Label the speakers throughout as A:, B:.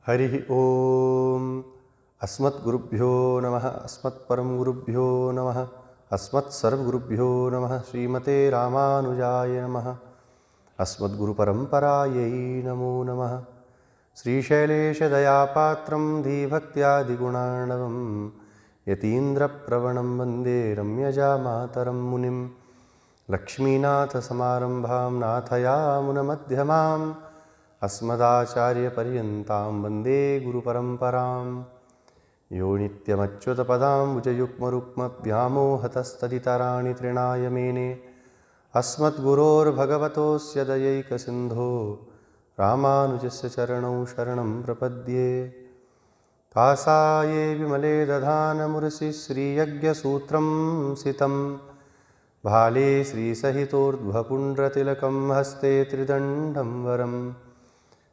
A: हरि ओम। अस्मद्गुरुभ्यो नमः। अस्मत्परमगुरुभ्यो नमः। अस्मत्सर्वगुरुभ्यो नमः। श्रीमते रामानुजाय नमः। अस्मद्गुरुपरम्परायै नमो नमः। श्रीशैलेशदयापात्रं धीभक्त्यादिगुणार्णवं यतीन्द्रप्रवणं वन्दे रम्यजामातरं मुनिं। लक्ष्मीनाथसमारम्भां नाथयामुनमध्यमाम् अस्मदाचार्यपर्यन्तां वन्दे गुरुपरम्परां। यो नित्यमच्युतपदाम्बुजयुग्मरुक्मव्यामोहतस्तदितराणि तृणाय मेने अस्मद्गुरोर्भगवतोऽस्य दयैकसिन्धो रामानुजस्य चरणौ शरणं प्रपद्ये। कासाये विमले दधानमुरसि श्रीयज्ञसूत्रं सितं भाले श्रीसहितोर्ध्वपुण्ड्रतिलकं हस्ते त्रिदण्डं वरम्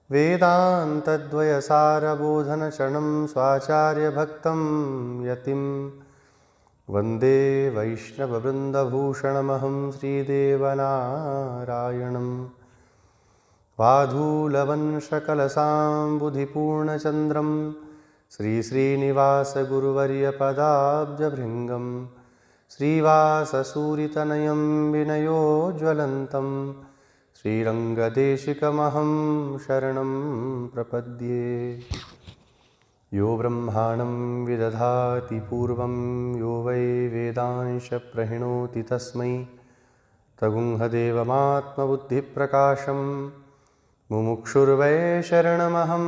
A: वेदान्तद्वयसारबोधनचरणं स्वाचार्यभक्तं यतिं वन्दे वैष्णववृन्दभूषणमहं श्रीदेवनारायणं। वाधूलवंशकलसाम्बुधिपूर्णचन्द्रं श्रीश्रीनिवासगुरुवर्यपदाब्जभृङ्गं श्रीवाससूरितनयं विनयोज्ज्वलन्तं श्रीरङ्गदेशिकमहं शरणं प्रपद्ये। यो ब्रह्माणं विदधाति पूर्वं यो वै वेदांशप्रहिणोति तस्मै तगुंहदेवमात्मबुद्धिप्रकाशं मुमुक्षुर्वै शरणमहं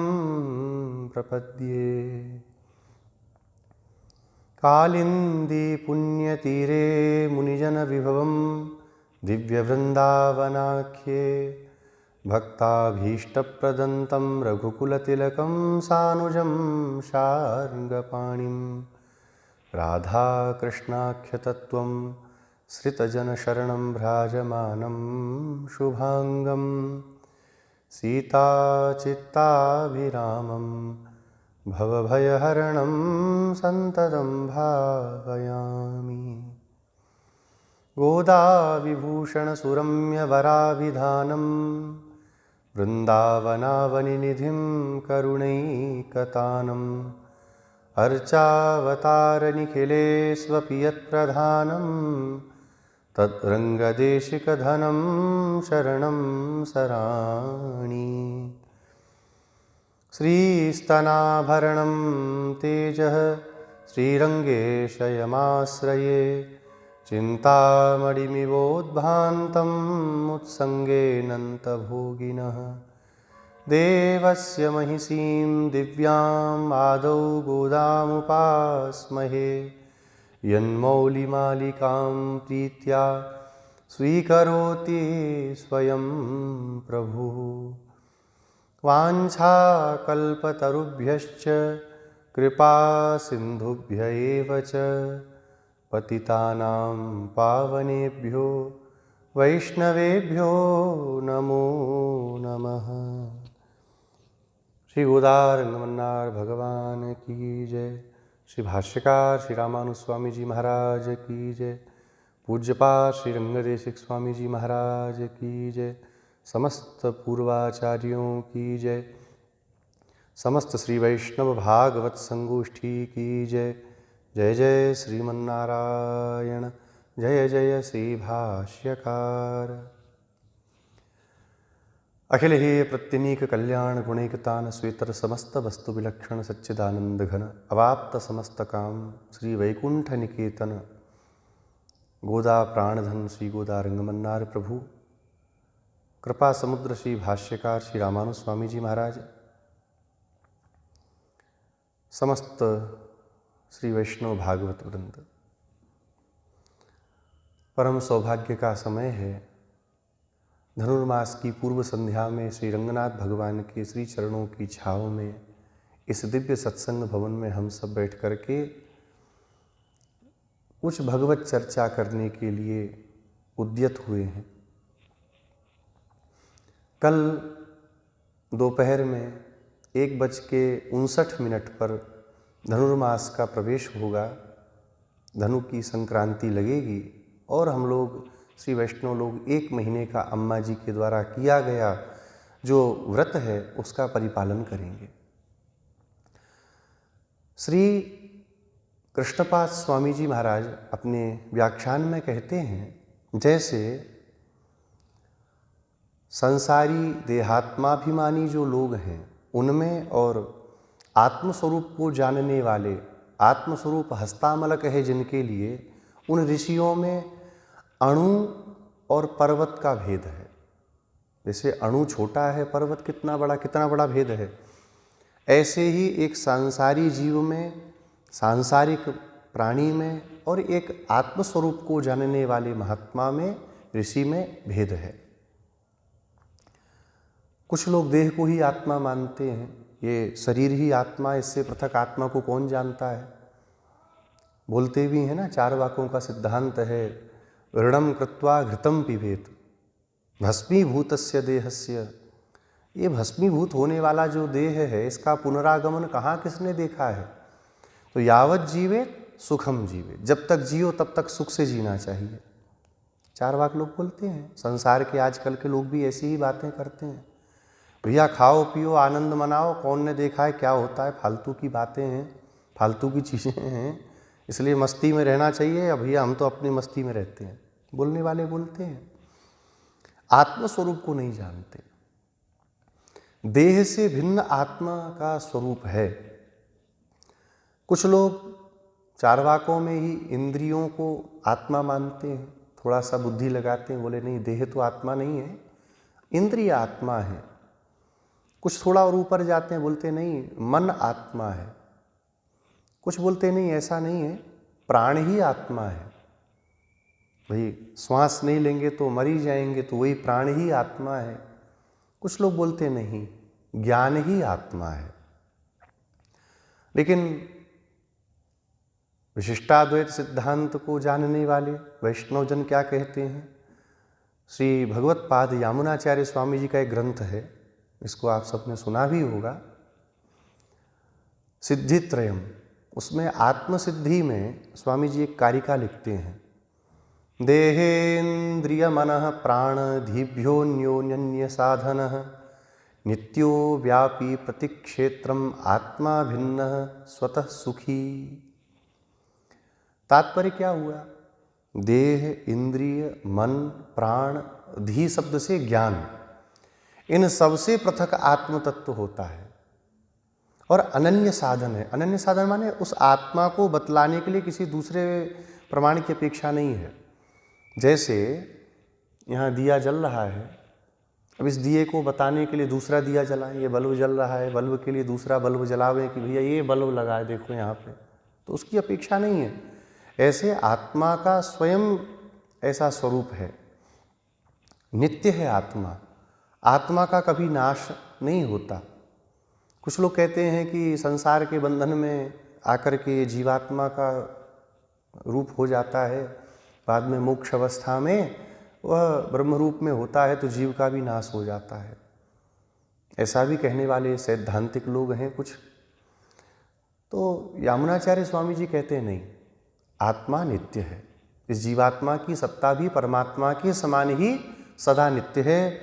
A: प्रपद्ये। कालिन्दी पुण्यतीरे मुनिजनविभवं दिव्यवृन्दावनाख्ये भक्ताभीष्टप्रदन्तं रघुकुलतिलकं सानुजं शार्ङ्गपाणिं राधाकृष्णाख्यतत्त्वं श्रितजनशरणं भ्राजमानं शुभाङ्गं सीताचित्ताभिरामं भवभयहरणं सन्ततं भावयामि। गोदाविभूषणसुरम्यवराभिधानं वृन्दावनावनिनिधिं करुणैकतानम् अर्चावतारनिखिलेष्वपि यत्प्रधानं तद्रङ्गदेशिकधनं शरणं सराणि। श्रीस्तनाभरणं तेजः श्रीरङ्गेशयमाश्रये चिन्तामणिमिवोद्भान्तम् उत्सङ्गेऽनन्तभोगिनः। देवस्य महिषीं दिव्याम् आदौ गोदामुपास्महे यन्मौलिमालिकां प्रीत्या स्वीकरोति स्वयं प्रभुः। वाञ्छाकल्पतरुभ्यश्च कृपासिन्धुभ्य एव च पतितानां पावनेभ्यो वैष्णवेभ्यो नमो नमः। श्री गोदारंगमन्नार भगवान की जय। श्री भाष्यकार श्री रामानुस्वामी जी महाराज की जय। पूज्यपाद श्री रंगदेशिक स्वामी जी महाराज की जय। समस्त पूर्वाचार्यों की जय। समस्त श्री वैष्णव भागवत संगोष्ठी की जय। जय जय श्रीमन्नारायण। जय जय श्री भाष्यकार। अखिल हे प्रत्यनीक कल्याण गुणैकतान स्वेतर समस्त वस्तु विलक्षण सच्चिदानंद घन अवाप्त समस्त काम श्री वैकुंठ निकेतन गोदा प्राणधन श्री गोदा रंगमन्नार प्रभु कृपा समुद्र श्री भाष्यकार श्री रामानुस्वामी जी महाराज, समस्त श्री वैष्णव भागवत वृंद, परम सौभाग्य का समय है। धनुर्मास की पूर्व संध्या में श्री रंगनाथ भगवान के श्री चरणों की छाँव में इस दिव्य सत्संग भवन में हम सब बैठ करके कुछ भगवत चर्चा करने के लिए उद्यत हुए हैं। कल दोपहर में 1:59 पर धनुर्मास का प्रवेश होगा, धनु की संक्रांति लगेगी और हम लोग श्री वैष्णव लोग 1 महीने का अम्मा जी के द्वारा किया गया जो व्रत है उसका परिपालन करेंगे। श्री कृष्णपाद स्वामी जी महाराज अपने व्याख्यान में कहते हैं, जैसे संसारी देहात्माभिमानी जो लोग हैं उनमें और आत्मस्वरूप को जानने वाले आत्मस्वरूप हस्तामलक है जिनके लिए, उन ऋषियों में अणु और पर्वत का भेद है। जैसे अणु छोटा है, पर्वत कितना बड़ा भेद है। ऐसे ही एक सांसारी जीव में, सांसारिक प्राणी में और एक आत्मस्वरूप को जानने वाले महात्मा में, ऋषि में भेद है। कुछ लोग देह को ही आत्मा मानते हैं, ये शरीर ही आत्मा, इससे पृथक आत्मा को कौन जानता है। बोलते भी हैं ना, चारवाकों का सिद्धांत है, ऋणम कृत्वा घृतम पिबेत भस्मीभूतस्य देहस्य। ये भस्मीभूत होने वाला जो देह है, इसका पुनरागमन कहाँ किसने देखा है। तो यावत जीवेत सुखम जीवे, जब तक जियो तब तक सुख से जीना चाहिए। चारवाक लोग बोलते हैं। संसार के आजकल के लोग भी ऐसी ही बातें करते हैं, भैया खाओ पियो आनंद मनाओ, कौन ने देखा है क्या होता है, फालतू की बातें हैं, फालतू की चीज़ें हैं, इसलिए मस्ती में रहना चाहिए। या भैया हम तो अपनी मस्ती में रहते हैं, बोलने वाले बोलते हैं, आत्मस्वरूप को नहीं जानते। देह से भिन्न आत्मा का स्वरूप है। कुछ लोग चारवाकों में ही इंद्रियों को आत्मा मानते हैं, थोड़ा सा बुद्धि लगाते हैं, बोले नहीं देह तो आत्मा नहीं है, इंद्रिय आत्मा है। कुछ थोड़ा और ऊपर जाते हैं, बोलते नहीं मन आत्मा है। कुछ बोलते नहीं ऐसा नहीं है, प्राण ही आत्मा है। भाई श्वास नहीं लेंगे तो मर ही जाएंगे, तो वही प्राण ही आत्मा है। कुछ लोग बोलते नहीं ज्ञान ही आत्मा है। लेकिन विशिष्टाद्वैत सिद्धांत को जानने वाले वैष्णवजन क्या कहते हैं। श्री भगवत पाद यामुनाचार्य स्वामी जी का एक ग्रंथ है, इसको आप सबने सुना भी होगा, सिद्धित्रयम। उसमें आत्मसिद्धि में स्वामी जी एक कारिका लिखते हैं, देहेन्द्रिय मनः प्राण धीभ्योऽन्योन्य साधनः नित्यो व्यापी प्रतिक्षेत्रम आत्मा भिन्न स्वतः सुखी। तात्पर्य क्या हुआ, देह, इंद्रिय, मन, प्राण, धी शब्द से ज्ञान, इन सबसे पृथक आत्म तत्व होता है और अनन्य साधन है। अनन्य साधन माने उस आत्मा को बतलाने के लिए किसी दूसरे प्रमाण की अपेक्षा नहीं है। जैसे यहाँ दिया जल रहा है, अब इस दिए को बताने के लिए दूसरा दिया जलाएं, ये बल्ब जल रहा है, बल्ब के लिए दूसरा बल्ब जलावें कि भैया ये बल्ब लगाए देखो यहाँ पे, तो उसकी अपेक्षा नहीं है। ऐसे आत्मा का स्वयं ऐसा स्वरूप है, नित्य है आत्मा, आत्मा का कभी नाश नहीं होता। कुछ लोग कहते हैं कि संसार के बंधन में आकर के जीवात्मा का रूप हो जाता है, बाद में मोक्ष अवस्था में वह ब्रह्म रूप में होता है, तो जीव का भी नाश हो जाता है। ऐसा भी कहने वाले सैद्धांतिक लोग हैं कुछ। तो यामुनाचार्य स्वामी जी कहते हैं नहीं, आत्मा नित्य है। इस जीवात्मा की सत्ता भी परमात्मा के समान ही सदा नित्य है।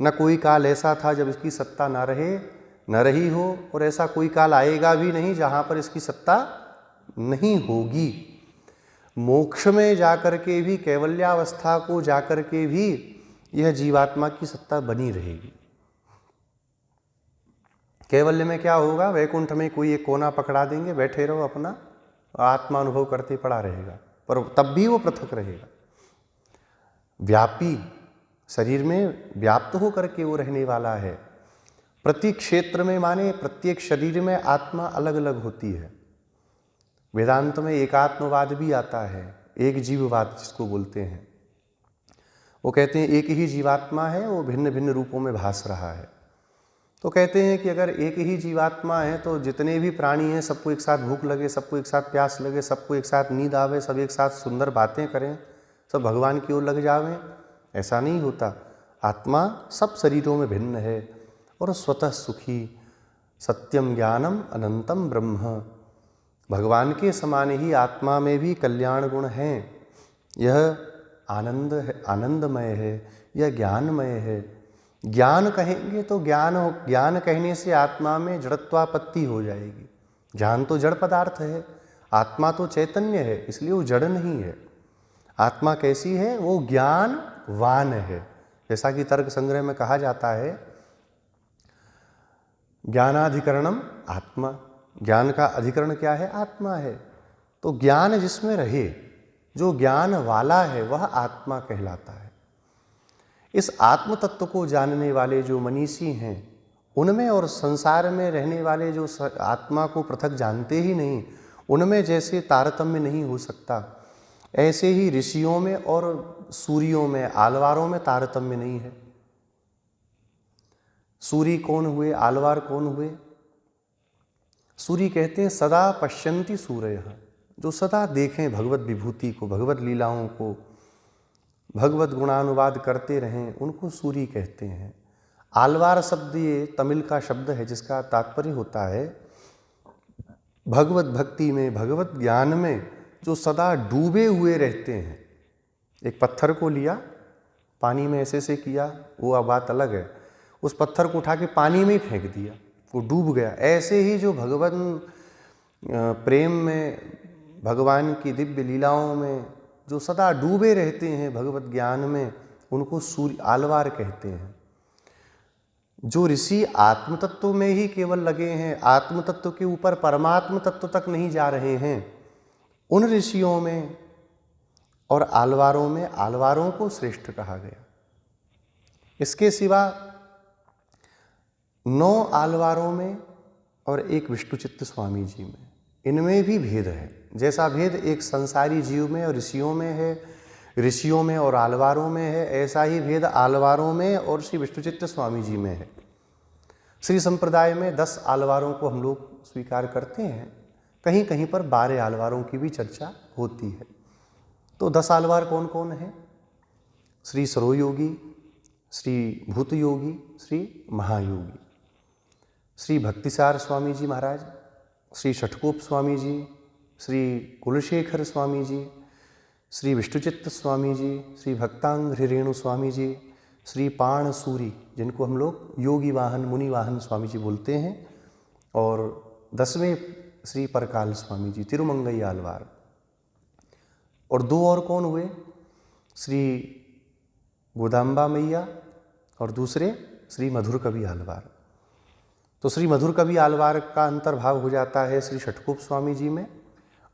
A: न कोई काल ऐसा था जब इसकी सत्ता ना रहे, न रही हो, और ऐसा कोई काल आएगा भी नहीं जहाँ पर इसकी सत्ता नहीं होगी। मोक्ष में जाकर के भी, कैवल्यावस्था को जाकर के भी यह जीवात्मा की सत्ता बनी रहेगी। कैवल्य में क्या होगा, वैकुंठ में कोई एक कोना पकड़ा देंगे, बैठे रहो अपना आत्मा अनुभव करते पड़ा रहेगा, पर तब भी वो पृथक रहेगा। व्यापी, शरीर में व्याप्त होकर के वो रहने वाला है। प्रति क्षेत्र में माने प्रत्येक शरीर में आत्मा अलग अलग होती है। वेदांत में एकात्मवाद भी आता है, एक जीववाद जिसको बोलते हैं। वो कहते हैं एक ही जीवात्मा है, वो भिन्न भिन्न रूपों में भास रहा है। तो कहते हैं कि अगर एक ही जीवात्मा है तो जितने भी प्राणी हैं सबको एक साथ भूख लगे, सबको एक साथ प्यास लगे, सबको एक साथ नींद आवे, सब एक साथ सुंदर बातें करें, सब भगवान की ओर लग जावें, ऐसा नहीं होता। आत्मा सब शरीरों में भिन्न है और स्वतः सुखी, सत्यम ज्ञानम अनंतम ब्रह्म। भगवान के समान ही आत्मा में भी कल्याण गुण हैं। यह आनंद है, आनंदमय है, यह ज्ञानमय है। ज्ञान कहेंगे तो ज्ञान कहने से आत्मा में जड़त्वापत्ति हो जाएगी, ज्ञान तो जड़ पदार्थ है, आत्मा तो चैतन्य है, इसलिए वो जड़ नहीं है। आत्मा कैसी है? वो ज्ञानवान है। जैसा कि तर्क संग्रह में कहा जाता है, ज्ञानाधिकरणम आत्मा, ज्ञान का अधिकरण क्या है? आत्मा है। तो ज्ञान जिसमें रहे, जो ज्ञान वाला है, वह आत्मा कहलाता है। इस आत्म तत्व को जानने वाले जो मनीषी हैं, उनमें और संसार में रहने वाले जो आत्मा को पृथक जानते ही नहीं, उनमें जैसे तारतम्य नहीं हो सकता, ऐसे ही ऋषियों में और सूर्यों में, आलवारों में तारतम्य नहीं है। सूर्य कौन हुए? आलवार कौन हुए? सूर्य कहते हैं सदा पश्यन्ति सूर्यः, जो सदा देखें भगवत विभूति को, भगवत लीलाओं को, भगवत गुणानुवाद करते रहें, उनको सूर्य कहते हैं। आलवार शब्द ये तमिल का शब्द है, जिसका तात्पर्य होता है भगवत भक्ति में, भगवत ज्ञान में जो सदा डूबे हुए रहते हैं। एक पत्थर को लिया, पानी में ऐसे से किया, वो बात अलग है। उस पत्थर को उठा के पानी में ही फेंक दिया, वो डूब गया। ऐसे ही जो भगवान प्रेम में, भगवान की दिव्य लीलाओं में जो सदा डूबे रहते हैं, भगवत ज्ञान में, उनको सूर्य आलवार कहते हैं। जो ऋषि आत्म तत्व में ही केवल लगे हैं, आत्म तत्व के ऊपर परमात्म तत्व तक नहीं जा रहे हैं, उन ऋषियों में और आलवारों में आलवारों को श्रेष्ठ कहा गया। इसके सिवा 9 आलवारों में और एक विष्णुचित्त स्वामी जी में, इनमें भी भेद है। जैसा भेद एक संसारी जीव में और ऋषियों में है, ऋषियों में और आलवारों में है, ऐसा ही भेद आलवारों में और श्री विष्णुचित्त स्वामी जी में है। श्री संप्रदाय में 10 आलवारों को हम लोग स्वीकार करते हैं, कहीं कहीं पर 12 आलवारों की भी चर्चा होती है। तो 10 आलवार कौन कौन है? श्री सरोयोगी, श्री भूतयोगी, श्री महायोगी, श्री भक्तिसार स्वामी जी महाराज, श्री षटकोप स्वामी जी, श्री कुलशेखर स्वामी जी, श्री विष्णुचित्त स्वामी जी, श्री भक्तांग रेणु स्वामी जी, श्री पाण सूरी, जिनको हम लोग योगी वाहन, मुनि वाहन स्वामी जी बोलते हैं, और 10वें श्री परकाल स्वामी जी, तिरुमंगई आलवार। और 2 और कौन हुए? श्री गोदाम्बा मैया और दूसरे श्री मधुर कवि आलवार। तो श्री मधुर कवि आलवार का अंतर्भाव हो जाता है श्री षटकोप स्वामी जी में,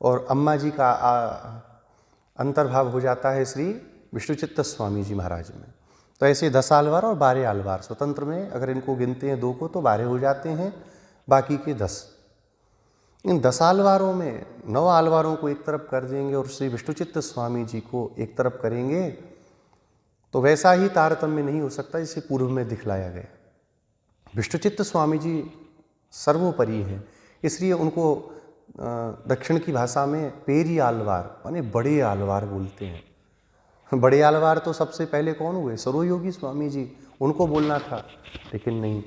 A: और अम्मा जी का अंतर्भाव हो जाता है श्री विष्णुचित्त स्वामी जी महाराज में। तो ऐसे 10 आलवार और 12 आलवार, स्वतंत्र में अगर इनको गिनते हैं 2 को तो 12 हो जाते हैं, बाकी के 10। इन 10 आलवारों में 9 आलवारों को एक तरफ कर देंगे और श्री विष्णुचित्त स्वामी जी को एक तरफ करेंगे, तो वैसा ही तारतम्य नहीं हो सकता जिसे पूर्व में दिखलाया गया। विष्णुचित्त स्वामी जी सर्वोपरि हैं, इसलिए उनको दक्षिण की भाषा में पेरी आलवार माने बड़े आलवार बोलते हैं। बड़े आलवार तो सबसे पहले कौन हुए? सरोयोगी स्वामी जी, उनको बोलना था, लेकिन नहीं।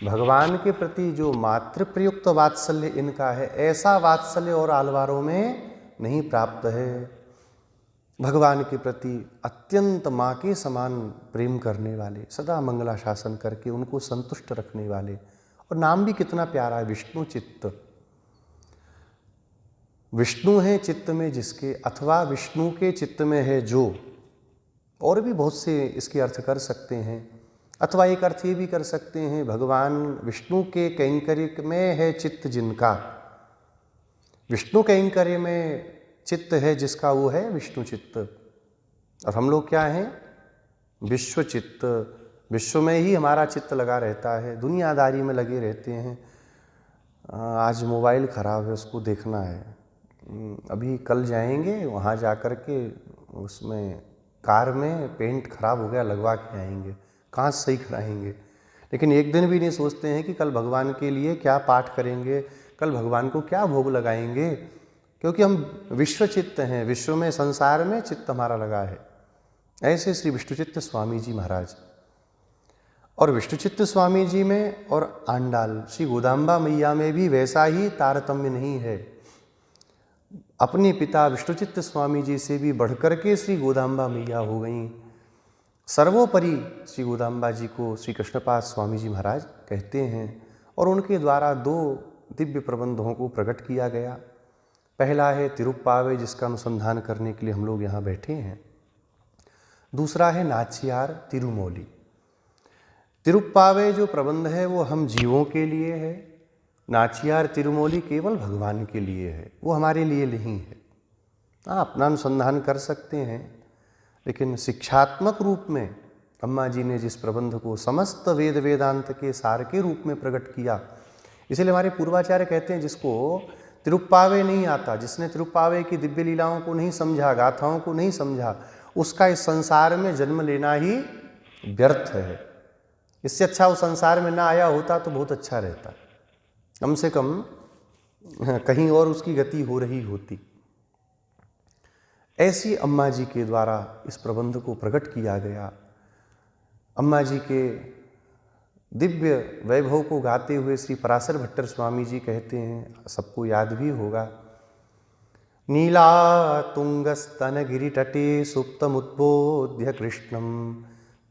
A: भगवान के प्रति जो मातृ प्रयुक्त वात्सल्य इनका है, ऐसा वात्सल्य और आलवारों में नहीं प्राप्त है। भगवान के प्रति अत्यंत माँ के समान प्रेम करने वाले, सदा मंगला शासन करके उनको संतुष्ट रखने वाले, और नाम भी कितना प्यारा है, विष्णु चित्त। विष्णु है चित्त में जिसके, अथवा विष्णु के चित्त में है जो, और भी बहुत से इसके अर्थ कर सकते हैं। अथवा एक अर्थ ये भी कर सकते हैं, भगवान विष्णु के कैंकर्य में है चित्त जिनका, विष्णु कैंकर्य में चित्त है जिसका, वो है विष्णु चित्त। और हम लोग क्या हैं? विश्व चित्त। विश्व में ही हमारा चित्त लगा रहता है, दुनियादारी में लगे रहते हैं। आज मोबाइल ख़राब है, उसको देखना है, अभी कल जाएंगे वहाँ जा कर के, उसमें कार में पेंट खराब हो गया, लगवा के आएंगे, कांच सही कराएंगे। लेकिन एक दिन भी नहीं सोचते हैं कि कल भगवान के लिए क्या पाठ करेंगे, कल भगवान को क्या भोग लगाएंगे, क्योंकि हम विश्व चित्त हैं, विश्व में, संसार में चित्त हमारा लगा है। ऐसे श्री विष्णुचित्त स्वामी जी महाराज। और विष्णुचित्त स्वामी जी में और आंडाल श्री गोदाम्बा मैया में भी वैसा ही तारतम्य नहीं है। अपने पिता विष्णुचित्त स्वामी जी से भी बढ़कर के श्री गोदाम्बा मैया हो गईं। सर्वोपरि श्री गोदाम्बा जी को श्री कृष्णपाद स्वामी जी महाराज कहते हैं, और उनके द्वारा 2 दिव्य प्रबंधों को प्रकट किया गया। पहला है तिरुप्पावे, जिसका अनुसंधान करने के लिए हम लोग यहाँ बैठे हैं। दूसरा है नाचियार तिरुमौली। तिरुप्पावे जो प्रबंध है वो हम जीवों के लिए है, नाचियार तिरुमौली केवल भगवान के लिए है, वो हमारे लिए नहीं है। हाँ, अपना अनुसंधान कर सकते हैं, लेकिन शिक्षात्मक रूप में अम्मा जी ने जिस प्रबंध को समस्त वेद वेदांत के सार के रूप में प्रकट किया, इसलिए हमारे पूर्वाचार्य कहते हैं जिसको तिरुप्पावे नहीं आता, जिसने तिरुप्पावे की दिव्य लीलाओं को नहीं समझा, गाथाओं को नहीं समझा, उसका इस संसार में जन्म लेना ही व्यर्थ है। इससे अच्छा वो संसार में ना आया होता तो बहुत अच्छा रहता, कम से कम कहीं और उसकी गति हो रही होती। ऐसी अम्मा जी के द्वारा इस प्रबंध को प्रकट किया गया। अम्मा जी के दिव्य वैभव को गाते हुए श्री पराशर भट्टर स्वामी जी कहते हैं, सबको याद भी होगा, नीला तुंगस्तन गिरितटे सुप्तमुद्बोध्य कृष्णं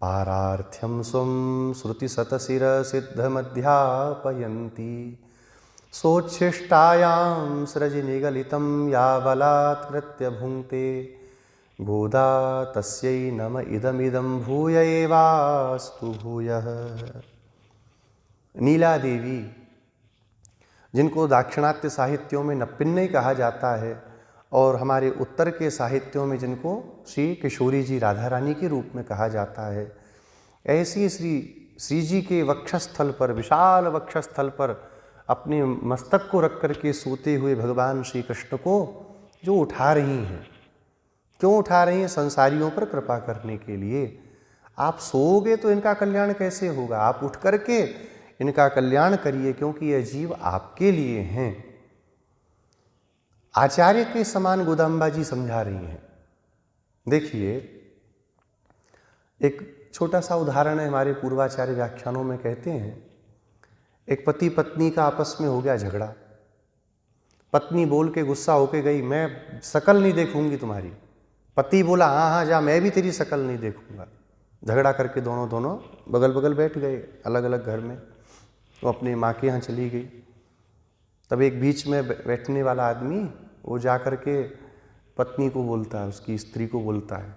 A: पारार्थ्यं स्वं श्रुति शतशिर सिद्धमध्यापयन्ति सोच्छिष्टायां सृजि निगलितं या बलात्कृत्य भुङ्क्ते गोदा तस्यै नम इदमिदं भूय एवास्तु भूयः। नीला देवी, जिनको दाक्षिणात्य साहित्यों में नप्पिन्नई कहा जाता है और हमारे उत्तर के साहित्यों में जिनको श्री किशोरी जी राधा रानी के रूप में कहा जाता है, ऐसी श्री जी के वक्षस्थल पर, विशाल वक्षस्थल पर अपने मस्तक को रख कर के सोते हुए भगवान श्री कृष्ण को जो उठा रही हैं। क्यों उठा रही हैं? संसारियों पर कृपा करने के लिए। आप सोओगे तो इनका कल्याण कैसे होगा? आप उठ करके इनका कल्याण करिए, क्योंकि ये जीव आपके लिए हैं। आचार्य के समान गोदाम्बा जी समझा रही हैं। देखिए, एक छोटा सा उदाहरण है, हमारे पूर्वाचार्य व्याख्यानों में कहते हैं, एक पति पत्नी का आपस में हो गया झगड़ा। पत्नी बोल के गुस्सा होके गई, मैं शकल नहीं देखूंगी तुम्हारी। पति बोला, हाँ हाँ जा, मैं भी तेरी शकल नहीं देखूंगा। झगड़ा करके दोनों बगल बगल बैठ गए अलग अलग घर में। वो अपने माँ के यहाँ चली गई। तब एक बीच में बैठने वाला आदमी वो जा कर के पत्नी को बोलता है, उसकी स्त्री को बोलता है,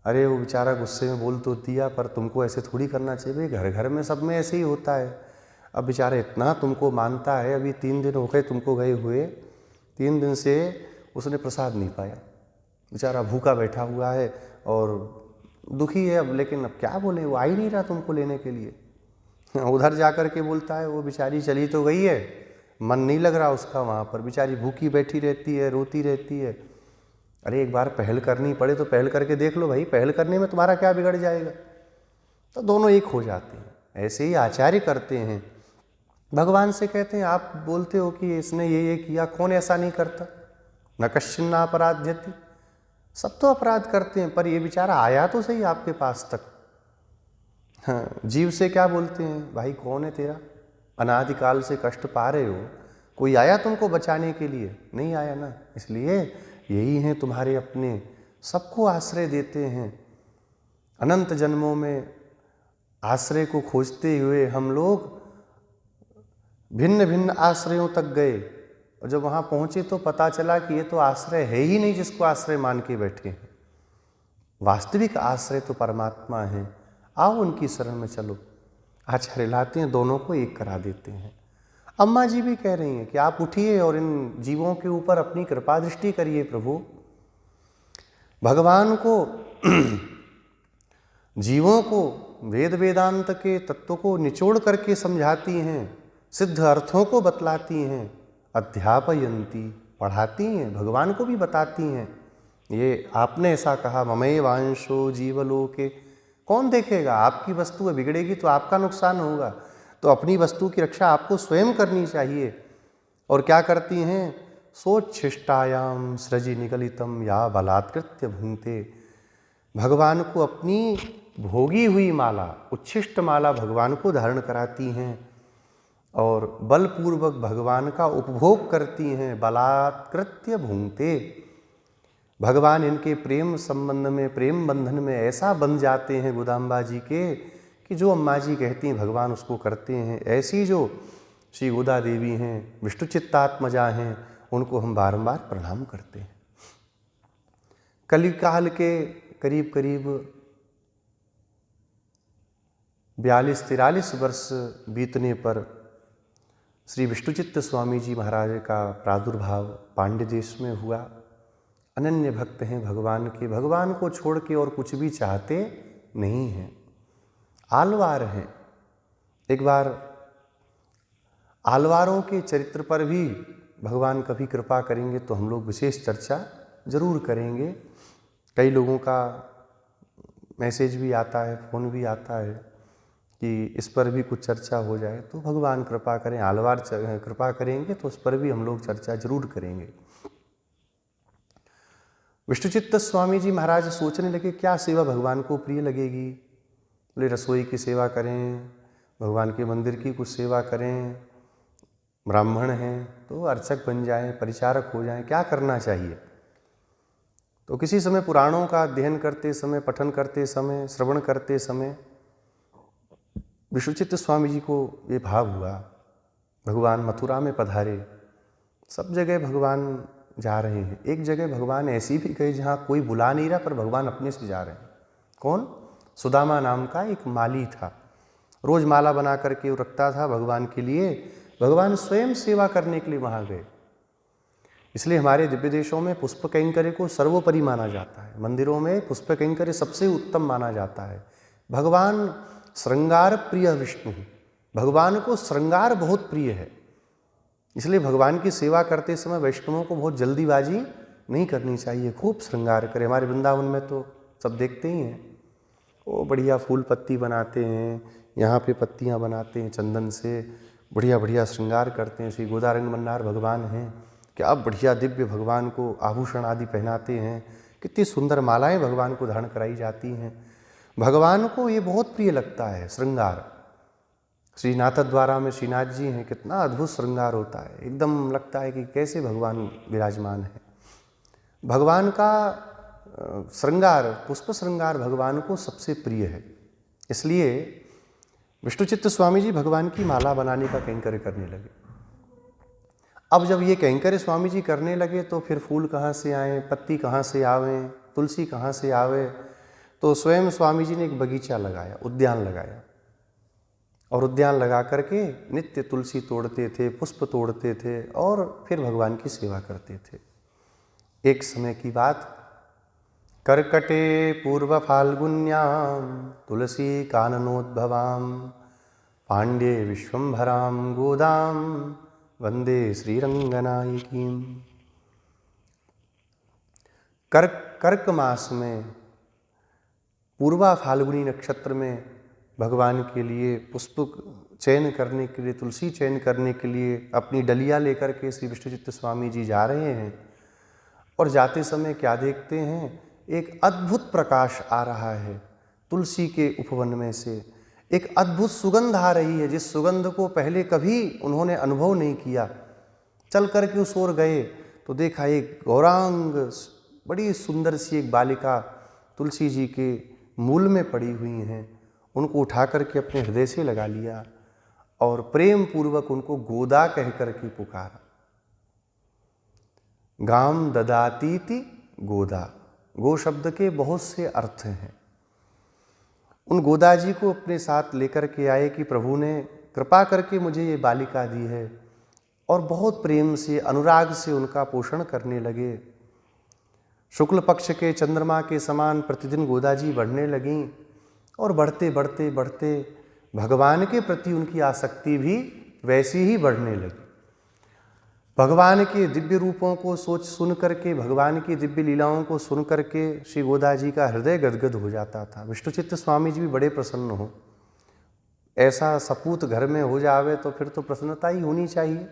A: अरे वो बेचारा गुस्से में बोल तो दिया, पर तुमको ऐसे थोड़ी करना चाहिए, घर घर में सब में ऐसे ही होता है। अब बेचारा इतना तुमको मानता है, अभी 3 दिन हो गए तुमको गए हुए, 3 दिन से उसने प्रसाद नहीं पाया। बेचारा भूखा बैठा हुआ है और दुखी है अब, लेकिन अब क्या बोले, वो आ ही नहीं रहा तुमको लेने के लिए। उधर जा कर के बोलता है, वो बेचारी चली तो गई है, मन नहीं लग रहा उसका वहाँ पर, बेचारी भूखी बैठी रहती है, रोती रहती है। अरे एक बार पहल करनी पड़े तो पहल करके देख लो भाई, पहल करने में तुम्हारा क्या बिगड़ जाएगा। तो दोनों एक हो जाते हैं। ऐसे ही आचार्य करते हैं, भगवान से कहते हैं, आप बोलते हो कि इसने ये किया, कौन ऐसा नहीं करता, न कश्चिन्न अपराध्यति, सब तो अपराध करते हैं, पर ये बेचारा आया तो सही आपके पास तक। हाँ, जीव से क्या बोलते हैं, भाई कौन है तेरा, अनादिकाल से कष्ट पा रहे हो, कोई आया तुमको बचाने के लिए? नहीं आया ना। इसलिए यही हैं तुम्हारे अपने, सबको आश्रय देते हैं। अनंत जन्मों में आश्रय को खोजते हुए हम लोग भिन्न भिन्न आश्रयों तक गए, और जब वहाँ पहुँचे तो पता चला कि ये तो आश्रय है ही नहीं जिसको आश्रय मान के बैठे हैं। वास्तविक आश्रय तो परमात्मा है, आओ उनकी शरण में चलो। आचार्य लाते हैं, दोनों को एक करा देते हैं। अम्मा जी भी कह रही हैं कि आप उठिए और इन जीवों के ऊपर अपनी कृपा दृष्टि करिए प्रभु। भगवान को जीवों को वेद वेदांत के तत्व को निचोड़ करके समझाती हैं, सिद्ध अर्थों को बतलाती हैं, अध्यापयन्ति, पढ़ाती हैं, भगवान को भी बताती हैं। ये आपने ऐसा कहा, ममैवांशो जीवलोके, कौन देखेगा? आपकी वस्तु बिगड़ेगी तो आपका नुकसान होगा, तो अपनी वस्तु की रक्षा आपको स्वयं करनी चाहिए। और क्या करती हैं? सोच्छिष्टायाम सृजि निगलितम या बलात्कृत्य भुङ्क्ते, भगवान को अपनी भोगी हुई माला, उच्छिष्ट माला भगवान को धारण कराती हैं और बलपूर्वक भगवान का उपभोग करती हैं। बलात्कृत्य भुङ्क्ते, भगवान इनके प्रेम संबंध में, प्रेम बंधन में ऐसा बंध जाते हैं गोदाम्बा जी के, कि जो अम्मा जी कहती हैं भगवान उसको करते हैं। ऐसी जो श्री गोदा देवी हैं, विष्णु चित्तात्मजा हैं, उनको हम बारंबार प्रणाम करते हैं। कलिकाल के करीब करीब 42-43 वर्ष बीतने पर श्री विष्णुचित्त स्वामी जी महाराज का प्रादुर्भाव पांड्य देश में हुआ। अनन्य भक्त हैं भगवान के, भगवान को छोड़ के और कुछ भी चाहते नहीं हैं, आलवार हैं। एक बार आलवारों के चरित्र पर भी भगवान कभी कृपा करेंगे तो हम लोग विशेष चर्चा जरूर करेंगे। कई लोगों का मैसेज भी आता है, फ़ोन भी आता है कि इस पर भी कुछ चर्चा हो जाए, तो भगवान कृपा करें, आलवार कृपा करेंगे तो उस पर भी हम लोग चर्चा जरूर करेंगे। विष्णुचित्त स्वामी जी महाराज सोचने लगे क्या सेवा भगवान को प्रिय लगेगी। बोले रसोई की सेवा करें, भगवान के मंदिर की कुछ सेवा करें, ब्राह्मण हैं तो अर्चक बन जाएं, परिचारक हो जाएं, क्या करना चाहिए। तो किसी समय पुराणों का अध्ययन करते समय, पठन करते समय, श्रवण करते समय विष्णुचित्त स्वामी जी को ये भाव हुआ, भगवान मथुरा में पधारे, सब जगह भगवान जा रहे हैं। एक जगह भगवान ऐसी भी गए जहाँ कोई बुला नहीं रहा पर भगवान अपने से जा रहे हैं। कौन? सुदामा नाम का एक माली था, रोज माला बना करके वो रखता था भगवान के लिए। भगवान स्वयं सेवा करने के लिए वहाँ गए। इसलिए हमारे दिव्य देशों में पुष्प कैंकर्य को सर्वोपरि माना जाता है। मंदिरों में पुष्प कैंकर्य सबसे उत्तम माना जाता है। भगवान श्रृंगार प्रिय विष्णु, भगवान को श्रृंगार बहुत प्रिय है। इसलिए भगवान की सेवा करते समय वैष्णवों को बहुत जल्दीबाजी नहीं करनी चाहिए, खूब श्रृंगार करें। हमारे वृंदावन में तो सब देखते ही हैं, वो बढ़िया फूल पत्ती बनाते हैं, यहाँ पे पत्तियाँ बनाते हैं चंदन से, बढ़िया बढ़िया श्रृंगार करते हैं। श्री गोदारंग मन्नार भगवान हैं, क्या बढ़िया दिव्य भगवान को आभूषण आदि पहनाते हैं, कितनी सुंदर मालाएं भगवान को धारण कराई जाती हैं। भगवान को ये बहुत प्रिय लगता है श्रृंगार। श्रीनाथ द्वारा में श्रीनाथ जी हैं, कितना अद्भुत श्रृंगार होता है, एकदम लगता है कि कैसे भगवान विराजमान है। भगवान का श्रृंगार, पुष्प श्रृंगार भगवान को सबसे प्रिय है। इसलिए विष्णुचित्त स्वामी जी भगवान की माला बनाने का कैंकर्य करने लगे। अब जब ये कैंकर्य स्वामी जी करने लगे तो फिर फूल कहाँ से आए, पत्ती कहाँ से आवे, तुलसी कहाँ से आवे। तो स्वयं स्वामी जी ने एक बगीचा लगाया, उद्यान लगाया, और उद्यान लगा करके नित्य तुलसी तोड़ते थे, पुष्प तोड़ते थे और फिर भगवान की सेवा करते थे। एक समय की बात, कर्कटे पूर्व फाल्गुन्याम तुलसी काननोद्भवाम पांड्ये विश्वंभराम गोदाम वंदे श्रीरंगनायकीम। कर्क मास में पूर्वा फाल्गुनी नक्षत्र में भगवान के लिए पुष्प चयन करने के लिए, तुलसी चयन करने के लिए अपनी डलिया लेकर के श्री विष्णुचित्त स्वामी जी जा रहे हैं। और जाते समय क्या देखते हैं, एक अद्भुत प्रकाश आ रहा है तुलसी के उपवन में से, एक अद्भुत सुगंध आ रही है जिस सुगंध को पहले कभी उन्होंने अनुभव नहीं किया। चल कर के उस ओर गए तो देखा एक गौरांग बड़ी सुंदर सी एक बालिका तुलसी जी के मूल में पड़ी हुई हैं। उनको उठा करके अपने हृदय से लगा लिया और प्रेम पूर्वक उनको गोदा कह करके पुकारा। गाम ददातीति गोदा, गो शब्द के बहुत से अर्थ हैं। उन गोदा जी को अपने साथ लेकर के आए कि प्रभु ने कृपा करके मुझे ये बालिका दी है, और बहुत प्रेम से अनुराग से उनका पोषण करने लगे। शुक्ल पक्ष के चंद्रमा के समान प्रतिदिन गोदा जी बढ़ने लगीं और बढ़ते बढ़ते बढ़ते भगवान के प्रति उनकी आसक्ति भी वैसी ही बढ़ने लगी। भगवान के दिव्य रूपों को सोच सुन करके, भगवान की दिव्य लीलाओं को सुन करके श्री गोदा जी का हृदय गदगद हो जाता था। विष्णुचित्त स्वामी जी भी बड़े प्रसन्न हो। ऐसा सपूत घर में हो जावे तो फिर तो प्रसन्नता ही होनी चाहिए।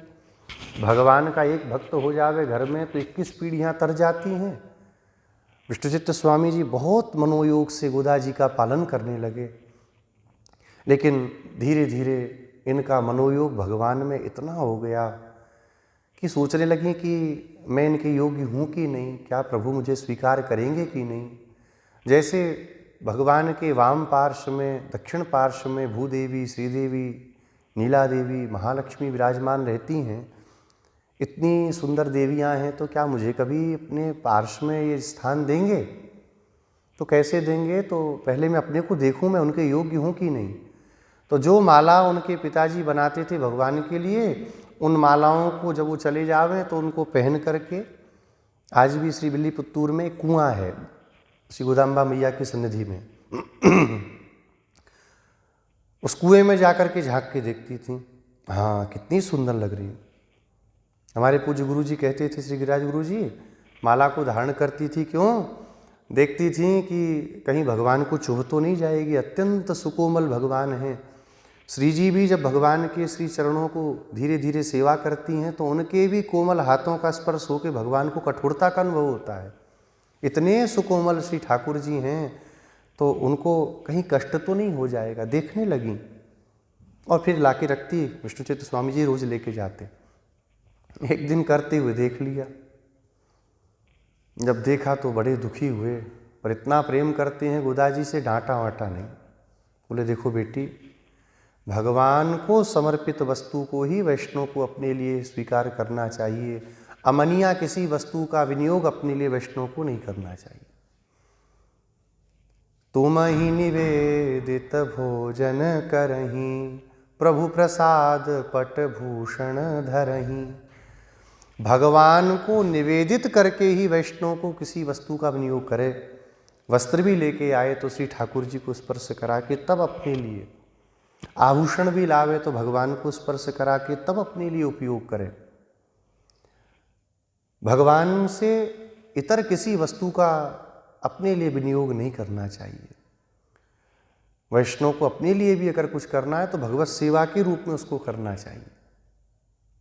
A: भगवान का एक भक्त हो जावे घर में तो 21 पीढ़ियाँ तर जाती हैं। विष्णुचित्त स्वामी जी बहुत मनोयोग से गोदा जी का पालन करने लगे, लेकिन धीरे धीरे इनका मनोयोग भगवान में इतना हो गया कि सोचने लगी कि मैं इनके योग्य हूँ कि नहीं, क्या प्रभु मुझे स्वीकार करेंगे कि नहीं। जैसे भगवान के वाम पार्श्व में, दक्षिण पार्श्व में भूदेवी, श्रीदेवी नीला देवी, महालक्ष्मी विराजमान रहती हैं, इतनी सुंदर देवियां हैं, तो क्या मुझे कभी अपने पार्श्व में ये स्थान देंगे? तो कैसे देंगे? तो पहले मैं अपने को देखूं, मैं उनके योग्य हूं कि नहीं। तो जो माला उनके पिताजी बनाते थे भगवान के लिए, उन मालाओं को जब वो चले जावें तो उनको पहन करके, आज भी श्री विल्लीपुत्तूर में एक कुआं है श्री गोदाम्बा मैया की सन्निधि में, उस कुएं में जाकर के झांक के देखती थी, हाँ कितनी सुंदर लग रही। हमारे पूज्य गुरु जी कहते थे, श्री गिरिराज गुरु जी, माला को धारण करती थी क्यों? देखती थी कि कहीं भगवान को चुभ तो नहीं जाएगी, अत्यंत सुकोमल भगवान हैं। श्री जी भी जब भगवान के श्री चरणों को धीरे धीरे सेवा करती हैं तो उनके भी कोमल हाथों का स्पर्श होकर भगवान को कठोरता का अनुभव होता है। इतने सुकोमल श्री ठाकुर जी हैं, तो उनको कहीं कष्ट तो नहीं हो जाएगा। देखने लगी और फिर लाके रखती, विष्णुचित्त स्वामी जी रोज लेके जाते। एक दिन करते हुए देख लिया, जब देखा तो बड़े दुखी हुए, पर इतना प्रेम करते हैं गोदा जी से, डांटा वाटा नहीं। बोले देखो बेटी, भगवान को समर्पित वस्तु को ही वैष्णव को अपने लिए स्वीकार करना चाहिए, अमनिया किसी वस्तु का विनियोग अपने लिए वैष्णव को नहीं करना चाहिए। तुम ही निवेदित भोजन करहीं, प्रभु प्रसाद पट भूषण धरहीं। भगवान को निवेदित करके ही वैष्णव को किसी वस्तु का विनियोग करे। वस्त्र भी लेके आए तो श्री ठाकुर जी को स्पर्श करा के तब अपने लिए, आभूषण भी लावे तो भगवान को स्पर्श करा के तब अपने लिए उपयोग करे। भगवान से इतर किसी वस्तु का अपने लिए विनियोग नहीं करना चाहिए। वैष्णव को अपने लिए भी अगर कुछ करना है तो भगवत सेवा के रूप में उसको करना चाहिए।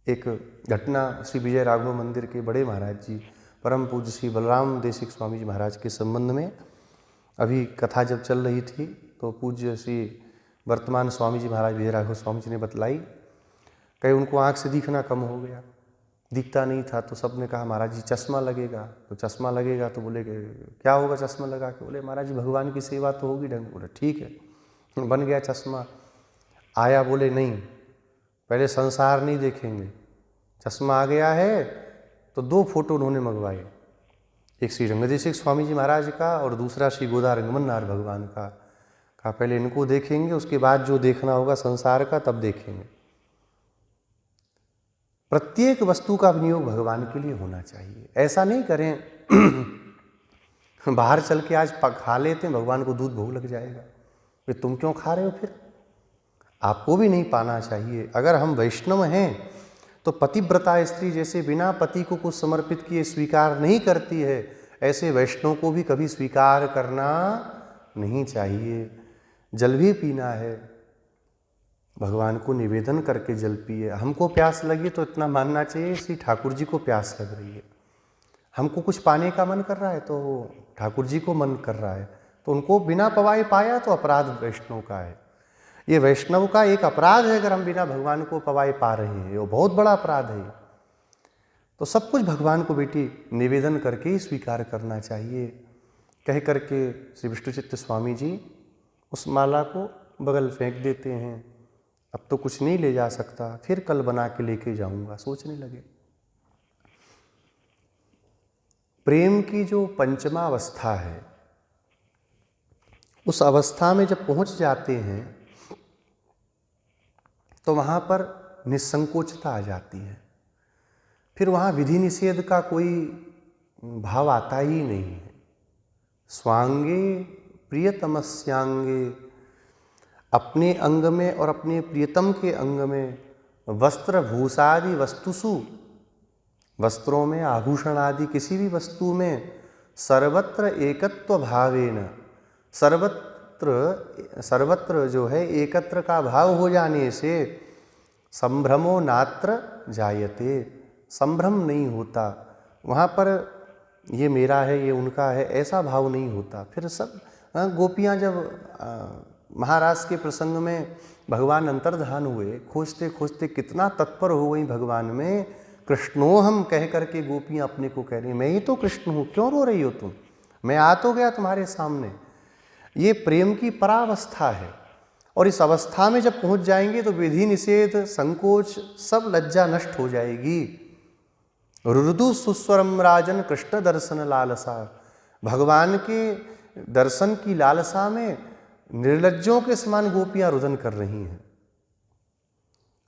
A: एक घटना श्री विजय राघव मंदिर के बड़े महाराज जी, परम पूज्य श्री बलराम देशिक स्वामी जी महाराज के संबंध में अभी कथा जब चल रही थी, तो पूज्य श्री वर्तमान स्वामी जी महाराज विजय राघव स्वामी जी ने बतलाई, कहीं उनको आँख से दिखना कम हो गया, दिखता नहीं था। तो सब ने कहा महाराज जी चश्मा लगेगा। तो चश्मा लगेगा तो बोले क्या होगा चश्मा लगा के? बोले महाराज जी भगवान की सेवा तो होगी ढंग। बोले ठीक है, बन गया चश्मा। आया, बोले नहीं, पहले संसार नहीं देखेंगे, चश्मा आ गया है। तो 2 फोटो उन्होंने मंगवाए, एक श्री रंगदेशिक स्वामी जी महाराज का और दूसरा श्री गोदा रंगमन्नार भगवान का। कहा पहले इनको देखेंगे, उसके बाद जो देखना होगा संसार का तब देखेंगे। प्रत्येक वस्तु का विनियोग भगवान के लिए होना चाहिए। ऐसा नहीं करें बाहर चल के आज खा लेते हैं, भगवान को दूध भोग लग जाएगा, फिर तुम क्यों खा रहे हो? फिर आपको भी नहीं पाना चाहिए। अगर हम वैष्णव हैं तो पतिव्रता स्त्री जैसे बिना पति को कुछ समर्पित किए स्वीकार नहीं करती है, ऐसे वैष्णव को भी कभी स्वीकार करना नहीं चाहिए। जल भी पीना है, भगवान को निवेदन करके जल पिए। हमको प्यास लगी तो इतना मानना चाहिए श्री ठाकुर जी को प्यास लग रही है। हमको कुछ पाने का मन कर रहा है तो ठाकुर जी को मन कर रहा है, तो उनको बिना पवाए पाया तो अपराध वैष्णव का है। ये वैष्णव का एक अपराध है, अगर हम बिना भगवान को पवाए पा रहे हैं, वो बहुत बड़ा अपराध है। तो सब कुछ भगवान को बेटी निवेदन करके ही स्वीकार करना चाहिए। कह करके श्री विष्णुचित्त स्वामी जी उस माला को बगल फेंक देते हैं। अब तो कुछ नहीं ले जा सकता, फिर कल बना के लेके जाऊंगा, सोचने लगे। प्रेम की जो पंचमा अवस्था है, उस अवस्था में जब पहुंच जाते हैं तो वहाँ पर निसंकोचता आ जाती है। फिर वहाँ विधि निषेध का कोई भाव आता ही नहीं है। स्वांगे प्रियतमस्यांगे, अपने अंग में और अपने प्रियतम के अंग में वस्त्र भूषादि वस्तुसु, वस्त्रों में, आभूषण आदि किसी भी वस्तु में सर्वत्र एकत्व भावेन, सर्वत्र जो है एकत्र का भाव हो जाने से संभ्रमो नात्र जायते, संभ्रम नहीं होता। वहाँ पर ये मेरा है, ये उनका है, ऐसा भाव नहीं होता। फिर सब गोपियाँ जब महाराज के प्रसंग में भगवान अंतर्धान हुए, खोजते खोजते कितना तत्पर हो गई भगवान में। कृष्णोहम कह करके गोपियाँ अपने को कह रही, मैं ही तो कृष्ण हूँ, क्यों रो रही हो तुम, मैं आ तो गया तुम्हारे सामने। ये प्रेम की परावस्था है। और इस अवस्था में जब पहुंच जाएंगे तो विधि निषेध, संकोच, सब लज्जा नष्ट हो जाएगी। रुदु सुस्वरम राजन कृष्ण दर्शन लालसा, भगवान के दर्शन की लालसा में निर्लज्जों के समान गोपियां रुदन कर रही हैं।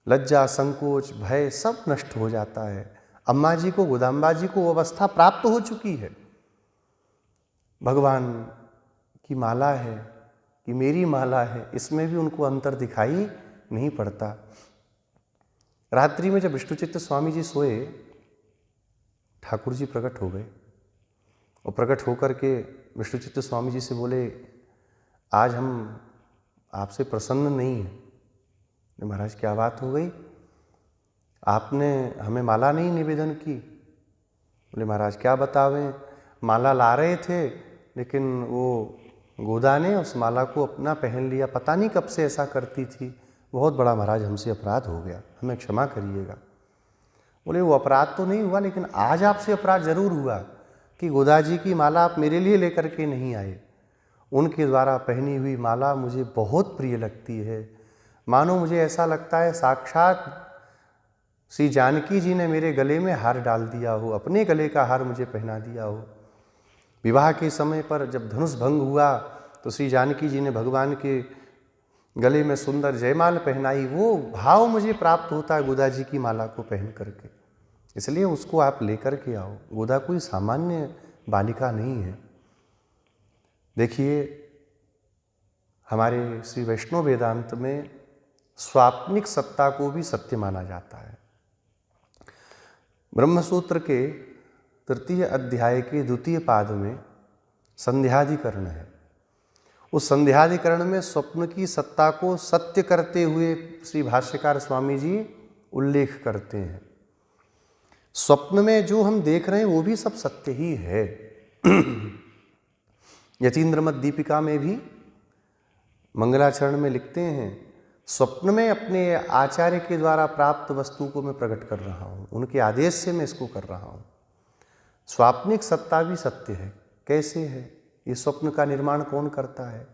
A: लज्जा, संकोच, भय सब नष्ट हो जाता है। अम्मा जी को, गोदाम्बा जी को वो अवस्था प्राप्त हो चुकी है। भगवान की माला है कि मेरी माला है, इसमें भी उनको अंतर दिखाई नहीं पड़ता। रात्रि में जब विष्णुचित्त स्वामी जी सोए, ठाकुर जी प्रकट हो गए और प्रकट होकर के विष्णुचित्त स्वामी जी से बोले, आज हम आपसे प्रसन्न नहीं हैं। महाराज क्या बात हो गई, आपने हमें माला नहीं निवेदन की? बोले महाराज क्या बतावें, माला ला रहे थे लेकिन वो गोदा ने उस माला को अपना पहन लिया। पता नहीं कब से ऐसा करती थी, बहुत बड़ा महाराज हमसे अपराध हो गया, हमें क्षमा करिएगा। बोले वो अपराध तो नहीं हुआ, लेकिन आज आपसे अपराध जरूर हुआ कि गोदा जी की माला आप मेरे लिए लेकर के नहीं आए। उनके द्वारा पहनी हुई माला मुझे बहुत प्रिय लगती है, मानो मुझे ऐसा लगता है साक्षात श्री जानकी जी ने मेरे गले में हार डाल दिया हो, अपने गले का हार मुझे पहना दिया हो। विवाह के समय पर जब धनुष भंग हुआ तो श्री जानकी जी ने भगवान के गले में सुंदर जयमाल पहनाई, वो भाव मुझे प्राप्त होता है गोदा जी की माला को पहन करके। इसलिए उसको आप लेकर के आओ। गोदा कोई सामान्य बालिका नहीं है। देखिए, हमारे श्री वैष्णव वेदांत में स्वाप्निक सत्ता को भी सत्य माना जाता है। ब्रह्मसूत्र के तृतीय अध्याय के द्वितीय पाद में संध्याधिकरण है। उस संध्याधिकरण में स्वप्न की सत्ता को सत्य करते हुए श्री भाष्यकार स्वामी जी उल्लेख करते हैं। स्वप्न में जो हम देख रहे हैं वो भी सब सत्य ही है। यतीन्द्रमत दीपिका में भी मंगलाचरण में लिखते हैं, स्वप्न में अपने आचार्य के द्वारा प्राप्त वस्तु को मैं प्रकट कर रहा हूँ, उनके आदेश से मैं इसको कर रहा हूँ। स्वाप्निक सत्ता भी सत्य है। कैसे है? ये स्वप्न का निर्माण कौन करता है?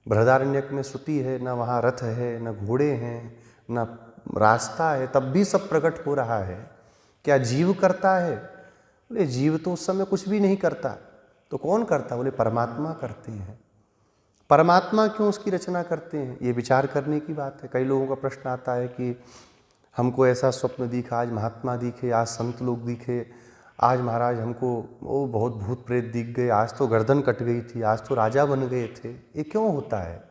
A: बृहदारण्यक में श्रुति है, न वहाँ रथ है, न घोड़े हैं, न रास्ता है, तब भी सब प्रकट हो रहा है। क्या जीव करता है? बोले जीव तो उस समय कुछ भी नहीं करता। तो कौन करता? बोले परमात्मा करते हैं। परमात्मा क्यों उसकी रचना करते हैं? ये विचार करने की बात है। कई लोगों का प्रश्न आता है कि हमको ऐसा स्वप्न दिखा, आज महात्मा दिखे, आज संत लोग दिखे, आज महाराज हमको वो बहुत भूत प्रेत दिख गए, आज तो गर्दन कट गई थी, आज तो राजा बन गए थे। ये क्यों होता है?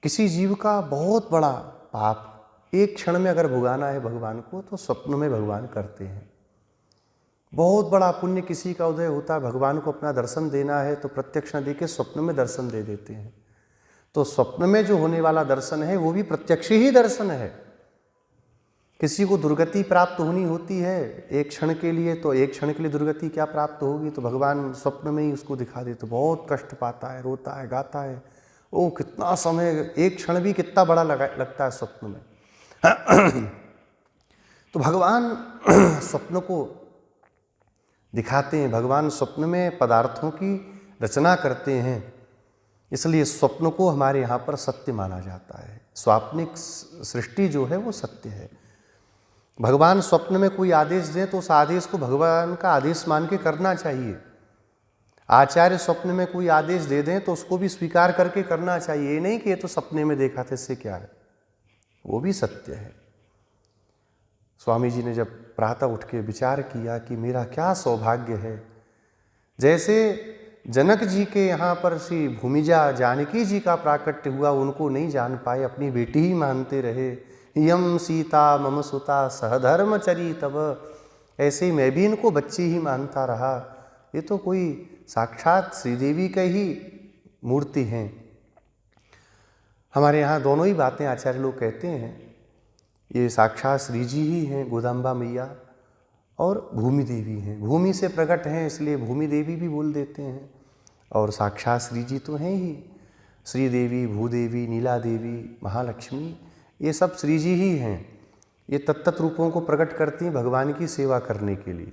A: किसी जीव का बहुत बड़ा पाप एक क्षण में अगर भुगाना है भगवान को, तो स्वप्न में भगवान करते हैं। बहुत बड़ा पुण्य किसी का उदय होता है, भगवान को अपना दर्शन देना है तो प्रत्यक्ष न देके स्वप्न में दर्शन दे देते हैं। तो स्वप्न में जो होने वाला दर्शन है वो भी प्रत्यक्ष ही दर्शन है। किसी को दुर्गति प्राप्त होनी होती है एक क्षण के लिए, तो एक क्षण के लिए दुर्गति क्या प्राप्त होगी, तो भगवान स्वप्न में ही उसको दिखा दे, तो बहुत कष्ट पाता है, रोता है, गाता है। ओ कितना समय, एक क्षण भी कितना बड़ा लगता है स्वप्न में। तो भगवान स्वप्न को दिखाते हैं, भगवान स्वप्न में पदार्थों की रचना करते हैं। इसलिए स्वप्न को हमारे यहाँ पर सत्य माना जाता है। स्वाप्निक सृष्टि जो है वो सत्य है। भगवान स्वप्न में कोई आदेश दें तो उस आदेश को भगवान का आदेश मान के करना चाहिए। आचार्य स्वप्न में कोई आदेश दे दें तो उसको भी स्वीकार करके करना चाहिए। ये नहीं कि ये तो सपने में देखा था, इससे क्या है, वो भी सत्य है। स्वामी जी ने जब प्रातः उठ के विचार किया कि मेरा क्या सौभाग्य है, जैसे जनक जी के यहाँ पर श्री भूमिजा जानकी जी का प्राकट्य हुआ, उनको नहीं जान पाए, अपनी बेटी ही मानते रहे। यम सीता मम सुता सहधर्मचरी तब, ऐसे ही मैं भी इनको बच्ची ही मानता रहा। ये तो कोई साक्षात श्रीदेवी का ही मूर्ति हैं। हमारे यहाँ दोनों ही बातें आचार्य लोग कहते हैं। ये साक्षात श्री जी ही हैं, गोदाम्बा मैया, और भूमि देवी हैं। भूमि से प्रकट हैं इसलिए भूमि देवी भी बोल देते हैं, और साक्षात श्री जी तो हैं ही। श्री देवी, भूदेवी, नीला देवी, महालक्ष्मी, ये सब श्री जी ही हैं। ये तत्त रूपों को प्रकट करती हैं भगवान की सेवा करने के लिए।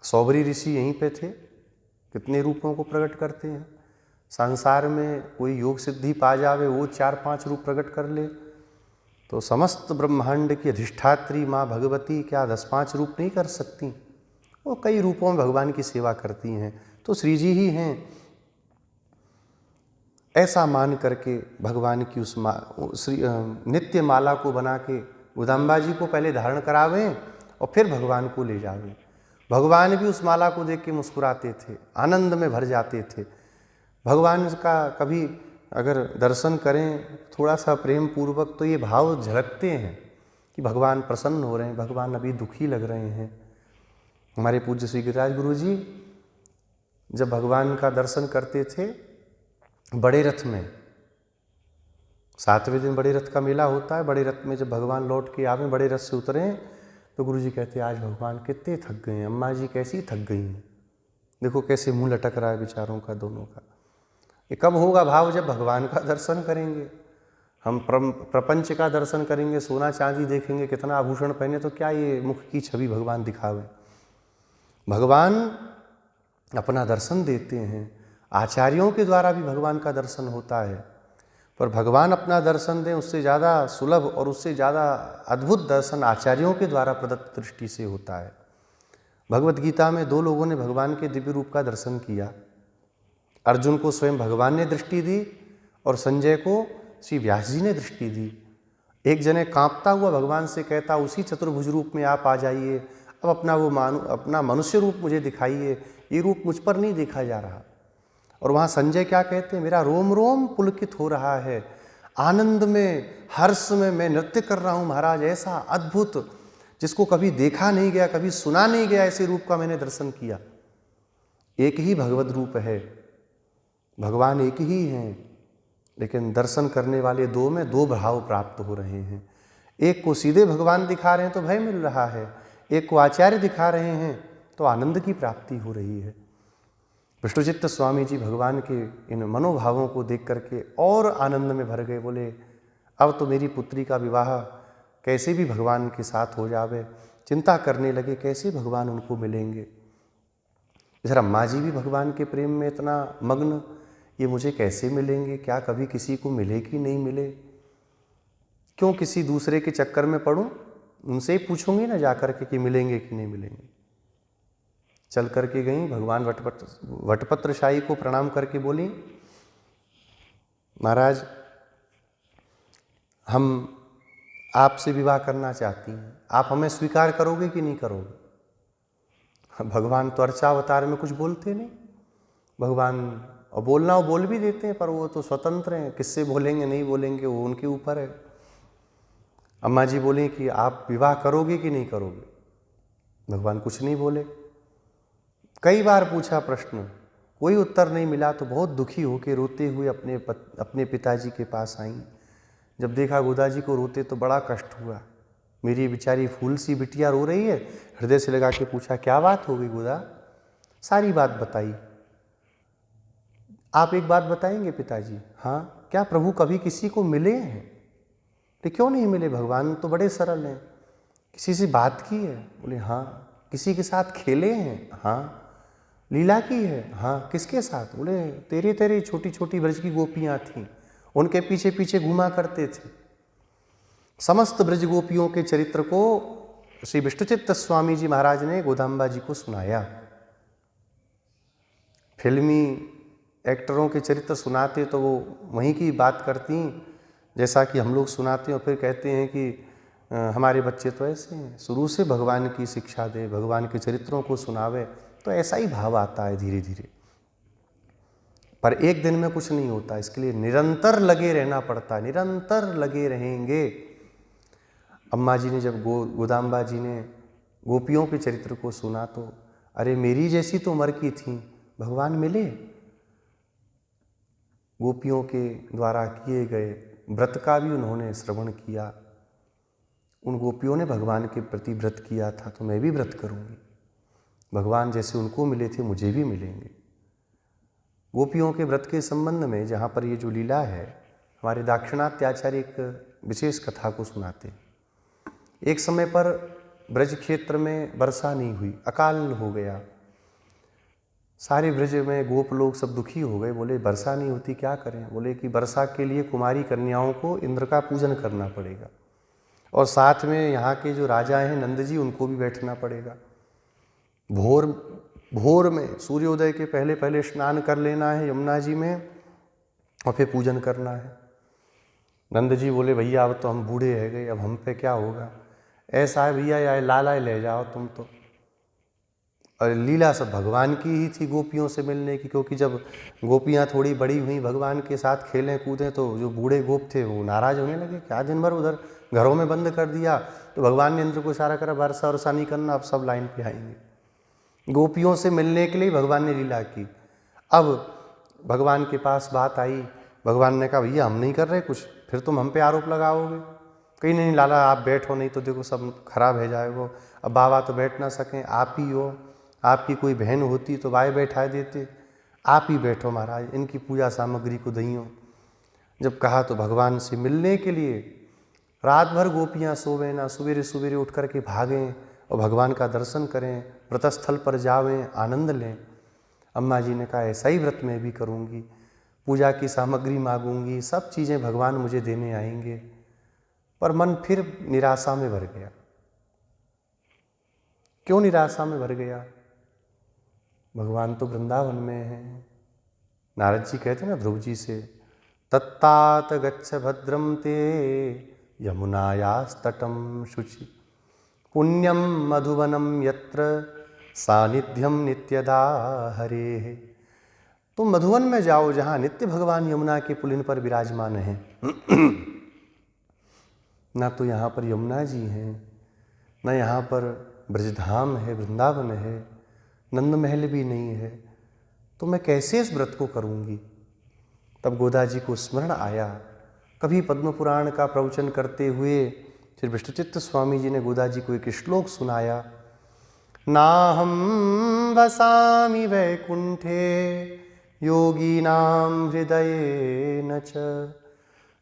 A: सौबरी ऋषि यहीं पे थे, कितने रूपों को प्रकट करते हैं। संसार में कोई योग सिद्धि पा जावे, वो 4-5 रूप प्रकट कर ले, तो समस्त ब्रह्मांड की अधिष्ठात्री माँ भगवती क्या 10-5 रूप नहीं कर सकती? वो कई रूपों में भगवान की सेवा करती हैं, तो श्री जी ही हैं। ऐसा मान करके भगवान की उस नित्य माला को बना के गोदाम्बा जी को पहले धारण करावें और फिर भगवान को ले जावें। भगवान भी उस माला को देख के मुस्कुराते थे, आनंद में भर जाते थे। भगवान का कभी अगर दर्शन करें थोड़ा सा प्रेम पूर्वक, तो ये भाव झलकते हैं कि भगवान प्रसन्न हो रहे हैं, भगवान अभी दुखी लग रहे हैं। हमारे पूज्य श्री गिरिराज गुरु जी जब भगवान का दर्शन करते थे बड़े रथ में, 7वें दिन बड़े रथ का मेला होता है, बड़े रथ में जब भगवान लौट के आवे, बड़े रथ से उतरे, तो गुरु जी कहते आज भगवान कितने थक गए हैं, अम्मा जी कैसी थक गई हैं, देखो कैसे मुंह लटक रहा है बेचारों का, दोनों का। ये कब होगा भाव? जब भगवान का दर्शन करेंगे। हम प्रपंच का दर्शन करेंगे, सोना चांदी देखेंगे, कितना आभूषण पहने, तो क्या ये मुख की छवि भगवान दिखावे? भगवान अपना दर्शन देते हैं, आचार्यों के द्वारा भी भगवान का दर्शन होता है, पर भगवान अपना दर्शन दें उससे ज़्यादा सुलभ और उससे ज़्यादा अद्भुत दर्शन आचार्यों के द्वारा प्रदत्त दृष्टि से होता है। भगवत गीता में 2 लोगों ने भगवान के दिव्य रूप का दर्शन किया। अर्जुन को स्वयं भगवान ने दृष्टि दी और संजय को श्री व्यास जी ने दृष्टि दी। एक जने कांपता हुआ भगवान से कहता उसी चतुर्भुज रूप में आप आ जाइए, अब अपना मनुष्य रूप मुझे दिखाइए, ये रूप मुझ पर नहीं देखा जा रहा। और वहाँ संजय क्या कहते हैं, मेरा रोम रोम पुलकित हो रहा है, आनंद में हर्ष में मैं नृत्य कर रहा हूँ महाराज, ऐसा अद्भुत जिसको कभी देखा नहीं गया, कभी सुना नहीं गया, ऐसे रूप का मैंने दर्शन किया। एक ही भगवत रूप है, भगवान एक ही हैं, लेकिन दर्शन करने वाले 2 में 2 भाव प्राप्त हो रहे हैं। एक को सीधे भगवान दिखा रहे हैं तो भय मिल रहा है, एक को आचार्य दिखा रहे हैं तो आनंद की प्राप्ति हो रही है। विष्णुचित्त स्वामी जी भगवान के इन मनोभावों को देख करके और आनंद में भर गए। बोले अब तो मेरी पुत्री का विवाह कैसे भी भगवान के साथ हो जावे। चिंता करने लगे कैसे भगवान उनको मिलेंगे। इधर अम्मा जी भी भगवान के प्रेम में इतना मग्न, ये मुझे कैसे मिलेंगे, क्या कभी किसी को मिले कि नहीं मिले, क्यों किसी दूसरे के चक्कर में पड़ूं, उनसे ही पूछूंगी ना जाकर के कि मिलेंगे कि नहीं मिलेंगे। चल करके गई, भगवान वटपत्र शाही को प्रणाम करके बोली महाराज हम आपसे विवाह करना चाहती हैं, आप हमें स्वीकार करोगे कि नहीं करोगे। भगवान तो अर्चावतार में कुछ बोलते नहीं, भगवान और बोलना वो बोल भी देते हैं, पर वो तो स्वतंत्र हैं, किससे बोलेंगे नहीं बोलेंगे वो उनके ऊपर है। अम्मा जी बोली कि आप विवाह करोगे कि नहीं करोगे। भगवान कुछ नहीं बोले। कई बार पूछा प्रश्न, कोई उत्तर नहीं मिला, तो बहुत दुखी होकर रोते हुए अपने पिताजी के पास आई। जब देखा गोदा जी को रोते तो बड़ा कष्ट हुआ, मेरी बेचारी फूल सी बिटिया रो रही है। हृदय से लगा के पूछा क्या बात हो गई गोदा। सारी बात बताई। आप एक बात बताएंगे पिताजी। हाँ, क्या प्रभु कभी किसी को मिले हैं? तो क्यों नहीं मिले, भगवान तो बड़े सरल हैं। किसी से बात की है? बोले हाँ। किसी के साथ खेले हैं? हाँ। लीला की है? हाँ। किसके साथ? बोले तेरे छोटी छोटी ब्रज की गोपियाँ थीं, उनके पीछे पीछे घूमा करते थे। समस्त ब्रज गोपियों के चरित्र को श्री विष्णुचित्त स्वामी जी महाराज ने गोदाम्बा जी को सुनाया। फिल्मी एक्टरों के चरित्र सुनाते तो वो वहीं की बात करती, जैसा कि हम लोग सुनाते हैं और फिर कहते हैं कि हमारे बच्चे तो ऐसे हैं, शुरू से भगवान की शिक्षा दे, भगवान के चरित्रों को सुनावे, तो ऐसा ही भाव आता है धीरे धीरे। पर एक दिन में कुछ नहीं होता, इसके लिए निरंतर लगे रहना पड़ता है, निरंतर लगे रहेंगे। अम्मा जी ने जब गोदाम्बा जी ने गोपियों के चरित्र को सुना तो अरे मेरी जैसी तो उम्र की थी, भगवान मिले। गोपियों के द्वारा किए गए व्रत का भी उन्होंने श्रवण किया। उन गोपियों ने भगवान के प्रति व्रत किया था, तो मैं भी व्रत करूंगी। भगवान जैसे उनको मिले थे मुझे भी मिलेंगे। गोपियों के व्रत के संबंध में जहाँ पर ये जो लीला है, हमारे दाक्षिणात्य आचार्य एक विशेष कथा को सुनाते। एक समय पर ब्रज क्षेत्र में वर्षा नहीं हुई, अकाल हो गया। सारे ब्रज में गोप लोग सब दुखी हो गए, बोले वर्षा नहीं होती क्या करें। बोले कि वर्षा के लिए कुमारी कन्याओं को इंद्र का पूजन करना पड़ेगा, और साथ में यहाँ के जो राजा हैं नंद जी, उनको भी बैठना पड़ेगा। भोर में सूर्योदय के पहले पहले स्नान कर लेना है यमुना जी में, और फिर पूजन करना है। नंद जी बोले भैया अब तो हम बूढ़े है गए, अब हम पे क्या होगा। ऐसा है भैया, या लाला ले जाओ तुम तो। और लीला सब भगवान की ही थी गोपियों से मिलने की, क्योंकि जब गोपियाँ थोड़ी बड़ी हुई भगवान के साथ खेलें कूदें तो जो बूढ़े गोप थे वो नाराज होने लगे, क्या दिन भर उधर घरों में बंद कर दिया। तो भगवान ने इंद्र को इशारा करा वर्षा वर्षा नहीं करना, अब सब लाइन पे आएंगे। गोपियों से मिलने के लिए भगवान ने लीला की। अब भगवान के पास बात आई, भगवान ने कहा भैया हम नहीं कर रहे कुछ, फिर तुम हम पे आरोप लगाओगे। कहीं नहीं लाला आप बैठो, नहीं तो देखो सब खराब हो जाएगा। अब बाबा तो बैठ ना सकें, आप ही हो, आपकी कोई बहन होती तो बाय बैठा देते, आप ही बैठो महाराज, इनकी पूजा सामग्री को दइयो। जब कहा तो भगवान से मिलने के लिए रात भर गोपियाँ सोवे ना, सवेरे सवेरे उठ कर के भागें और भगवान का दर्शन करें, व्रतस्थल पर जावें, आनंद लें। अम्मा जी ने कहा ऐसा ही व्रत मैं भी करूँगी, पूजा की सामग्री मांगूंगी, सब चीज़ें भगवान मुझे देने आएंगे। पर मन फिर निराशा में भर गया। क्यों निराशा में भर गया? भगवान तो वृंदावन में है। नारद जी कहते हैं ना ध्रुव जी से, तत्तात गच्छ भद्रम ते यमुनायास्तटम शुचि पुण्यम मधुवनम यत्र सानिध्यम नित्यदा हरे। तुम मधुवन में जाओ जहाँ नित्य भगवान यमुना के पुलिन पर विराजमान हैं। ना तो यहाँ पर यमुना जी हैं, ना यहाँ पर ब्रजधाम है, वृंदावन है, नंद महल भी नहीं है, तो मैं कैसे इस व्रत को करूँगी। तब गोदा जी को स्मरण आया। कभी पद्म पुराण का प्रवचन करते हुए श्री विष्णुचित्त स्वामी जी ने गोदा जी को एक श्लोक सुनाया, नाहं वसामि वैकुंठे योगीनां हृदयेन च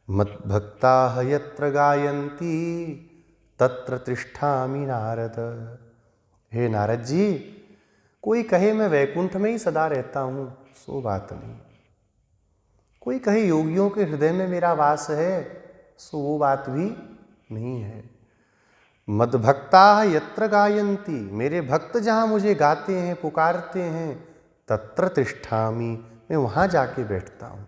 A: मद्भक्ताः यत्र गायन्ति तत्र तिष्ठामि नारद। हे नारद जी, कोई कहे मैं वैकुंठ में ही सदा रहता हूँ, सो बात नहीं। कोई कहे योगियों के हृदय में मेरा वास है, सो वो बात भी नहीं है। मद्भक्ता यत्र गायन्ति, मेरे भक्त जहाँ मुझे गाते हैं, पुकारते हैं, तत्र तिष्ठामि, मैं वहाँ जाके बैठता हूँ।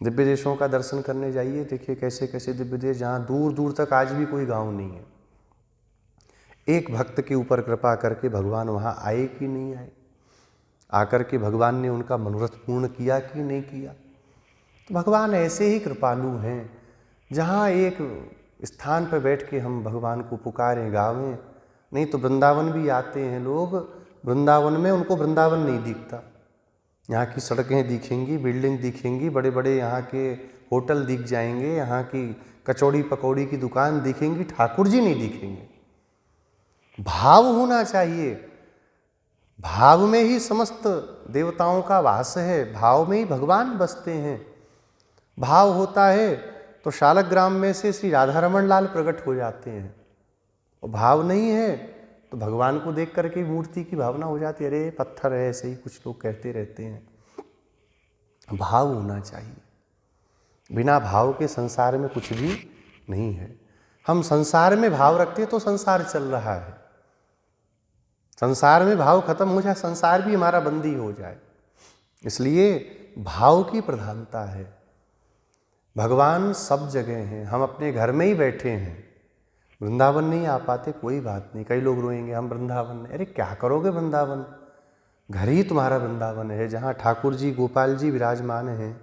A: दिव्य देशों का दर्शन करने जाइए, देखिए कैसे कैसे दिव्य देश, जहाँ दूर दूर तक आज भी कोई गांव नहीं है। एक भक्त के ऊपर कृपा करके भगवान वहाँ आए कि नहीं आए, आकर के भगवान ने उनका मनोरथ पूर्ण किया कि नहीं किया। तो भगवान ऐसे ही कृपालु हैं, जहाँ एक स्थान पर बैठ के हम भगवान को पुकारें गावें। नहीं तो वृंदावन भी आते हैं लोग, वृंदावन में उनको वृंदावन नहीं दिखता। यहाँ की सड़कें दिखेंगी, बिल्डिंग दिखेंगी, बड़े बड़े यहाँ के होटल दिख जाएंगे, यहाँ की कचौड़ी पकौड़ी की दुकान दिखेंगी, ठाकुर जी नहीं दिखेंगे। भाव होना चाहिए, भाव में ही समस्त देवताओं का वास है, भाव में ही भगवान बसते हैं। भाव होता है तो शालग्राम में से श्री राधा रमन लाल प्रकट हो जाते हैं, और भाव नहीं है तो भगवान को देख करके मूर्ति की भावना हो जाती है, अरे पत्थर है, ऐसे ही कुछ लोग कहते रहते हैं। भाव होना चाहिए, बिना भाव के संसार में कुछ भी नहीं है। हम संसार में भाव रखते हैं तो संसार चल रहा है, संसार में भाव खत्म हो जाए, संसार भी हमारा बंदी हो जाए। इसलिए भाव की प्रधानता है। भगवान सब जगह हैं, हम अपने घर में ही बैठे हैं, वृंदावन नहीं आ पाते, कोई बात नहीं। कई लोग रोएंगे हम वृंदावन में, अरे क्या करोगे वृंदावन, घर ही तुम्हारा वृंदावन है, जहाँ ठाकुर जी गोपाल जी विराजमान हैं,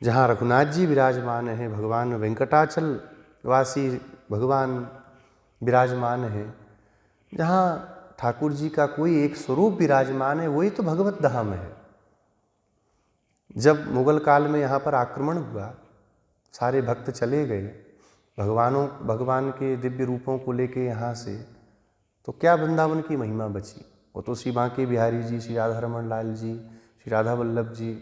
A: जहाँ रघुनाथ जी विराजमान हैं, भगवान वेंकटाचल वासी भगवान विराजमान हैं, जहाँ ठाकुर जी का कोई एक स्वरूप विराजमान है, वही तो भगवत धाम है। जब मुगल काल में यहाँ पर आक्रमण हुआ, सारे भक्त चले गए भगवान के दिव्य रूपों को लेके यहाँ से, तो क्या वृंदावन की महिमा बची। वो तो श्री बांके बिहारी जी, श्री राधा रमन लाल जी, श्री राधा वल्लभ जी,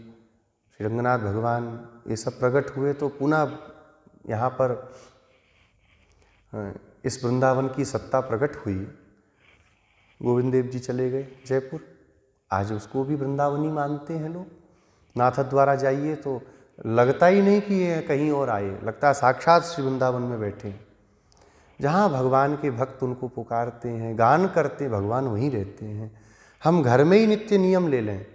A: श्री रंगनाथ भगवान, ये सब प्रकट हुए तो पुनः यहाँ पर इस वृंदावन की सत्ता प्रकट हुई। गोविंद देव जी चले गए जयपुर, आज उसको भी वृंदावनी मानते हैं लोग। नाथ द्वारा जाइए तो लगता ही नहीं कि ये कहीं और आए, लगता है साक्षात श्री वृंदावन में बैठे हैं। जहाँ भगवान के भक्त उनको पुकारते हैं, गान करते, भगवान वहीं रहते हैं। हम घर में ही नित्य नियम ले लें,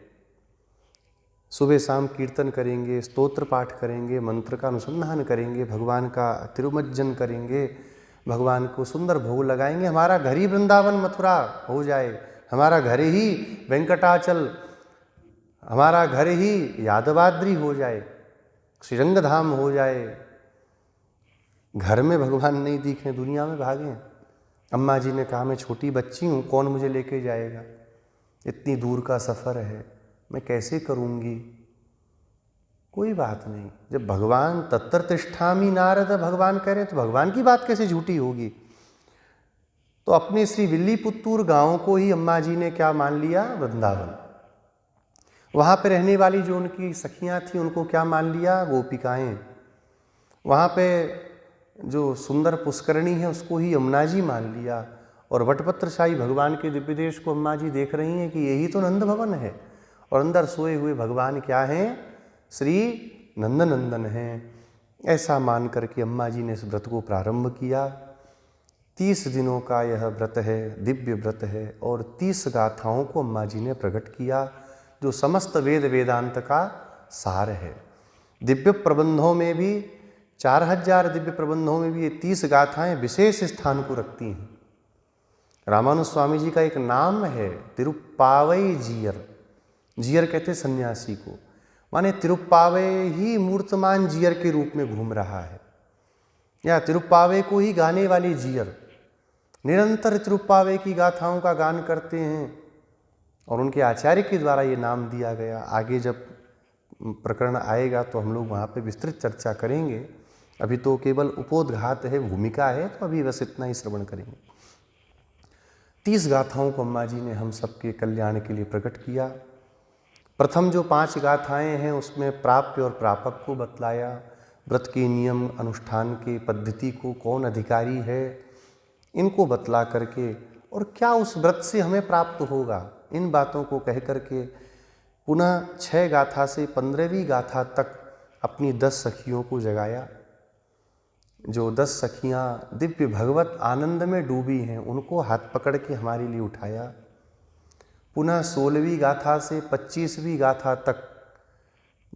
A: सुबह शाम कीर्तन करेंगे, स्तोत्र पाठ करेंगे, मंत्र का अनुसंधान करेंगे, भगवान का तिरुमज्जन करेंगे, भगवान को सुंदर भोग लगाएंगे, हमारा घर ही वृंदावन मथुरा हो जाए, हमारा घर ही वेंकटाचल, हमारा घर ही यादवाद्री हो जाए, श्रीरंग धाम हो जाए। घर में भगवान नहीं दिखे, दुनिया में भागें। अम्मा जी ने कहा मैं छोटी बच्ची हूँ, कौन मुझे लेके जाएगा, इतनी दूर का सफ़र है, मैं कैसे करूँगी। कोई बात नहीं, जब भगवान तत्र तिष्ठामि नारद भगवान कह रहे तो भगवान की बात कैसे झूठी होगी। तो अपने श्री विल्लीपुत्तूर गांव को ही अम्मा जी ने क्या मान लिया, वृंदावन। वहाँ पे रहने वाली जो उनकी सखियाँ थीं उनको क्या मान लिया, गोपिकाएँ। वहाँ पे जो सुंदर पुष्करणी है उसको ही यमुना जी मान लिया। और वटपत्रशाही भगवान के दिव्य देश को अम्मा जी देख रही हैं कि यही तो नंद भवन है, और अंदर सोए हुए भगवान क्या हैं, श्री नंदनंदन हैं। ऐसा मान करके अम्मा जी ने इस व्रत को प्रारंभ किया। 30 दिनों का यह व्रत है, दिव्य व्रत है, और 30 गाथाओं को अम्मा जी ने प्रकट किया जो समस्त वेद वेदांत का सार है। दिव्य प्रबंधों में भी 4000 दिव्य प्रबंधों में भी ये 30 गाथाएं विशेष स्थान को रखती हैं। रामानुज स्वामी जी का एक नाम है तिरुप्पावई जीयर। जीयर कहते सन्यासी को, माने तिरुप्पावे ही मूर्तमान जीयर के रूप में घूम रहा है, या तिरुप्पावे को ही गाने वाली जीयर। निरंतर तिरुप्पावे की गाथाओं का गान करते हैं और उनके आचार्य के द्वारा ये नाम दिया गया। आगे जब प्रकरण आएगा तो हम लोग वहाँ पे विस्तृत चर्चा करेंगे। अभी तो केवल उपोद्घात है, भूमिका है, तो अभी बस इतना ही श्रवण करेंगे। 30 गाथाओं को अम्मा जी ने हम सबके कल्याण के लिए प्रकट किया। प्रथम जो 5 गाथाएं हैं उसमें प्राप्य और प्रापक को बतलाया, व्रत के नियम अनुष्ठान के पद्धति को, कौन अधिकारी है, इनको बतला करके, और क्या उस व्रत से हमें प्राप्त होगा, इन बातों को कह करके पुनः 6 गाथा से 15वीं गाथा तक अपनी 10 सखियों को जगाया। जो 10 सखियाँ दिव्य भगवत आनंद में डूबी हैं उनको हाथ पकड़ के हमारे लिए उठाया। पुनः 16वीं गाथा से 25वीं गाथा तक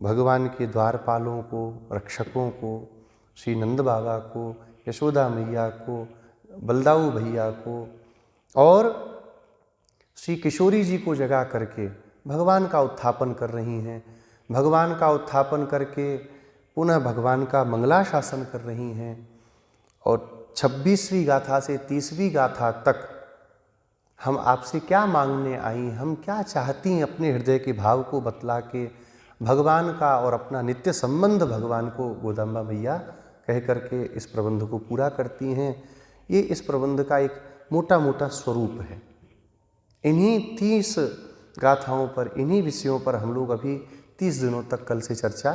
A: भगवान के द्वारपालों को, रक्षकों को, श्री नंद बाबा को, यशोदा मैया को, बलदाऊ भैया को और श्री किशोरी जी को जगा करके भगवान का उत्थापन कर रही हैं। भगवान का उत्थापन करके पुनः भगवान का मंगलाशासन कर रही हैं। और 26वीं गाथा से 30वीं गाथा तक हम आपसे क्या मांगने आई, हम क्या चाहती हैं, अपने हृदय के भाव को बतला के भगवान का और अपना नित्य संबंध भगवान को गोदाम्बा मैया कह करके इस प्रबंध को पूरा करती हैं। ये इस प्रबंध का एक मोटा मोटा स्वरूप है। इन्हीं 30 गाथाओं पर, इन्हीं विषयों पर हम लोग अभी 30 दिनों तक कल से चर्चा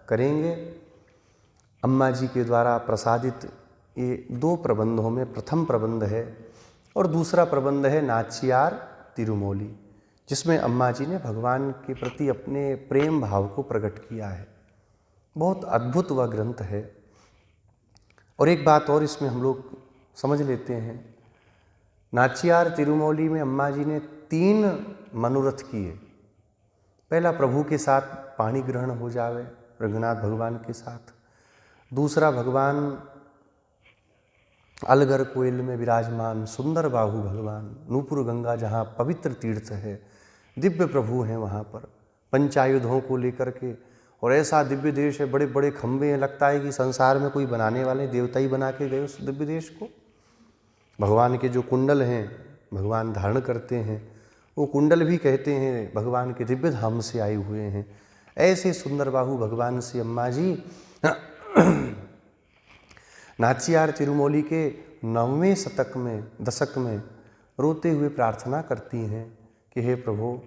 A: करेंगे। अम्मा जी के द्वारा प्रसादित ये 2 प्रबंधों में प्रथम प्रबंध है और दूसरा प्रबंध है नाचियार तिरुमौली, जिसमें अम्मा जी ने भगवान के प्रति अपने प्रेम भाव को प्रकट किया है। बहुत अद्भुत वह ग्रंथ है। और एक बात और इसमें हम लोग समझ लेते हैं, नाचियार तिरुमौली में अम्मा जी ने 3 मनोरथ किए। पहला, प्रभु के साथ पाणी ग्रहण हो जावे रंगनाथ भगवान के साथ। दूसरा, भगवान अलगर कोयल में विराजमान सुंदर बाहु भगवान, नूपुर गंगा जहाँ पवित्र तीर्थ है, दिव्य प्रभु हैं वहाँ पर पंचायुधों को लेकर के। और ऐसा दिव्य देश है, बड़े बड़े खंभे हैं, लगता है कि संसार में कोई बनाने वाले देवता ही बना के गए उस दिव्य देश को। भगवान के जो कुंडल हैं भगवान धारण करते हैं, वो कुंडल भी कहते हैं भगवान के दिव्य धाम से आए हुए हैं। ऐसे सुंदर बाहु भगवान से अम्मा जी नाचियार तिरुमौली के 9वें दशक में रोते हुए प्रार्थना करती हैं कि हे प्रभु,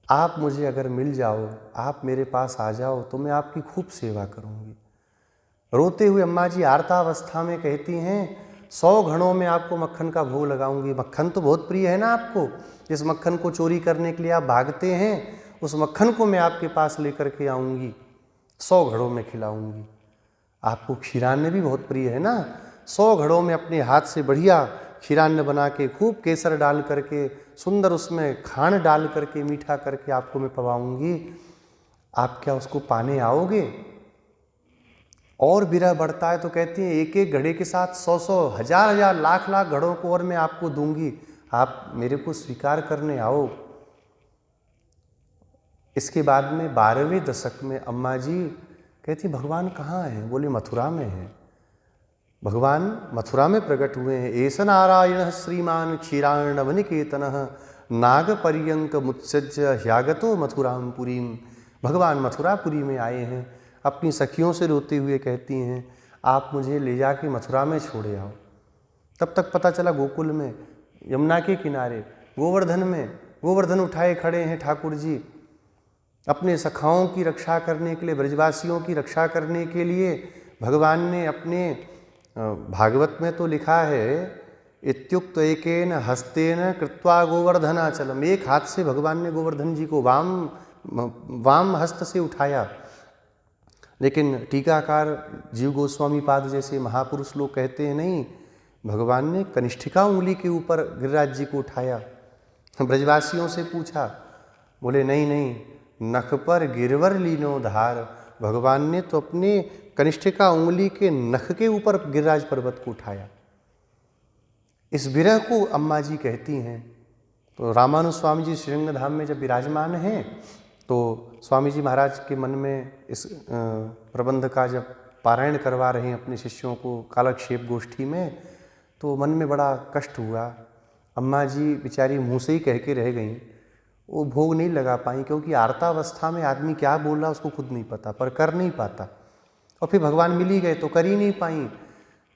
A: आप मुझे अगर मिल जाओ, आप मेरे पास आ जाओ तो मैं आपकी खूब सेवा करूंगी। रोते हुए अम्मा जी आर्तावस्था में कहती हैं, 100 घड़ों में आपको मक्खन का भोग लगाऊंगी। मक्खन तो बहुत प्रिय है ना आपको, जिस मक्खन को चोरी करने के लिए आप भागते हैं, उस मक्खन को मैं आपके पास लेकर के आऊँगी, 100 घड़ों में खिलाऊंगी। आपको क्षीरान्न भी बहुत प्रिय है ना, 100 घड़ों में अपने हाथ से बढ़िया क्षीरान्न बना के खूब केसर डाल करके, सुंदर उसमें खांड डाल करके, मीठा करके आपको मैं पवाऊंगी। आप क्या उसको पाने आओगे? और विरह बढ़ता है तो कहती हैं एक एक घड़े के साथ 100-100, हजार-हजार, लाख-लाख घड़ों को और मैं आपको दूंगी, आप मेरे को स्वीकार करने आओ। इसके बाद में 12वें दशक में अम्मा जी कहती भगवान कहाँ हैं? बोले मथुरा में हैं। भगवान मथुरा में प्रकट हुए हैं। एस नारायण श्रीमान क्षीरान्नवनिकेतन नाग पर्यंक मुत्सज्य ह्यागतो मथुराम पुरीम। भगवान मथुरापुरी में आए हैं। अपनी सखियों से रोते हुए कहती हैं आप मुझे ले जाके मथुरा में छोड़े आओ। तब तक पता चला गोकुल में, यमुना के किनारे, गोवर्धन में, गोवर्धन उठाए खड़े हैं ठाकुर जी। अपने सखाओं की रक्षा करने के लिए, ब्रजवासियों की रक्षा करने के लिए भगवान ने अपने, भागवत में तो लिखा है इत्युक्त एकेन हस्तेन कृत्वा गोवर्धनाचलम, एक हाथ से भगवान ने गोवर्धन जी को वाम हस्त से उठाया। लेकिन टीकाकार जीव गोस्वामी पाद जैसे महापुरुष लोग कहते हैं नहीं, भगवान ने कनिष्ठिका उंगली के ऊपर गिरिराज जी को उठाया। ब्रजवासियों से पूछा, बोले नहीं नहीं, नख पर गिरवर लीनो धार। भगवान ने तो अपने कनिष्ठिका उंगली के नख के ऊपर गिरिराज पर्वत को उठाया। इस विरह को अम्मा जी कहती हैं। तो रामानुज स्वामी जी श्रीरंग धाम में जब विराजमान हैं तो स्वामी जी महाराज के मन में इस प्रबंध का जब पारायण करवा रहे हैं अपने शिष्यों को कालक्षेप गोष्ठी में, तो मन में बड़ा कष्ट हुआ। अम्मा जी बेचारी मुँह से ही कह के रह गईं, वो भोग नहीं लगा पाई, क्योंकि आर्तावस्था में आदमी क्या बोल रहा उसको खुद नहीं पता, पर कर नहीं पाता। और फिर भगवान मिल ही गए तो कर ही नहीं पाई।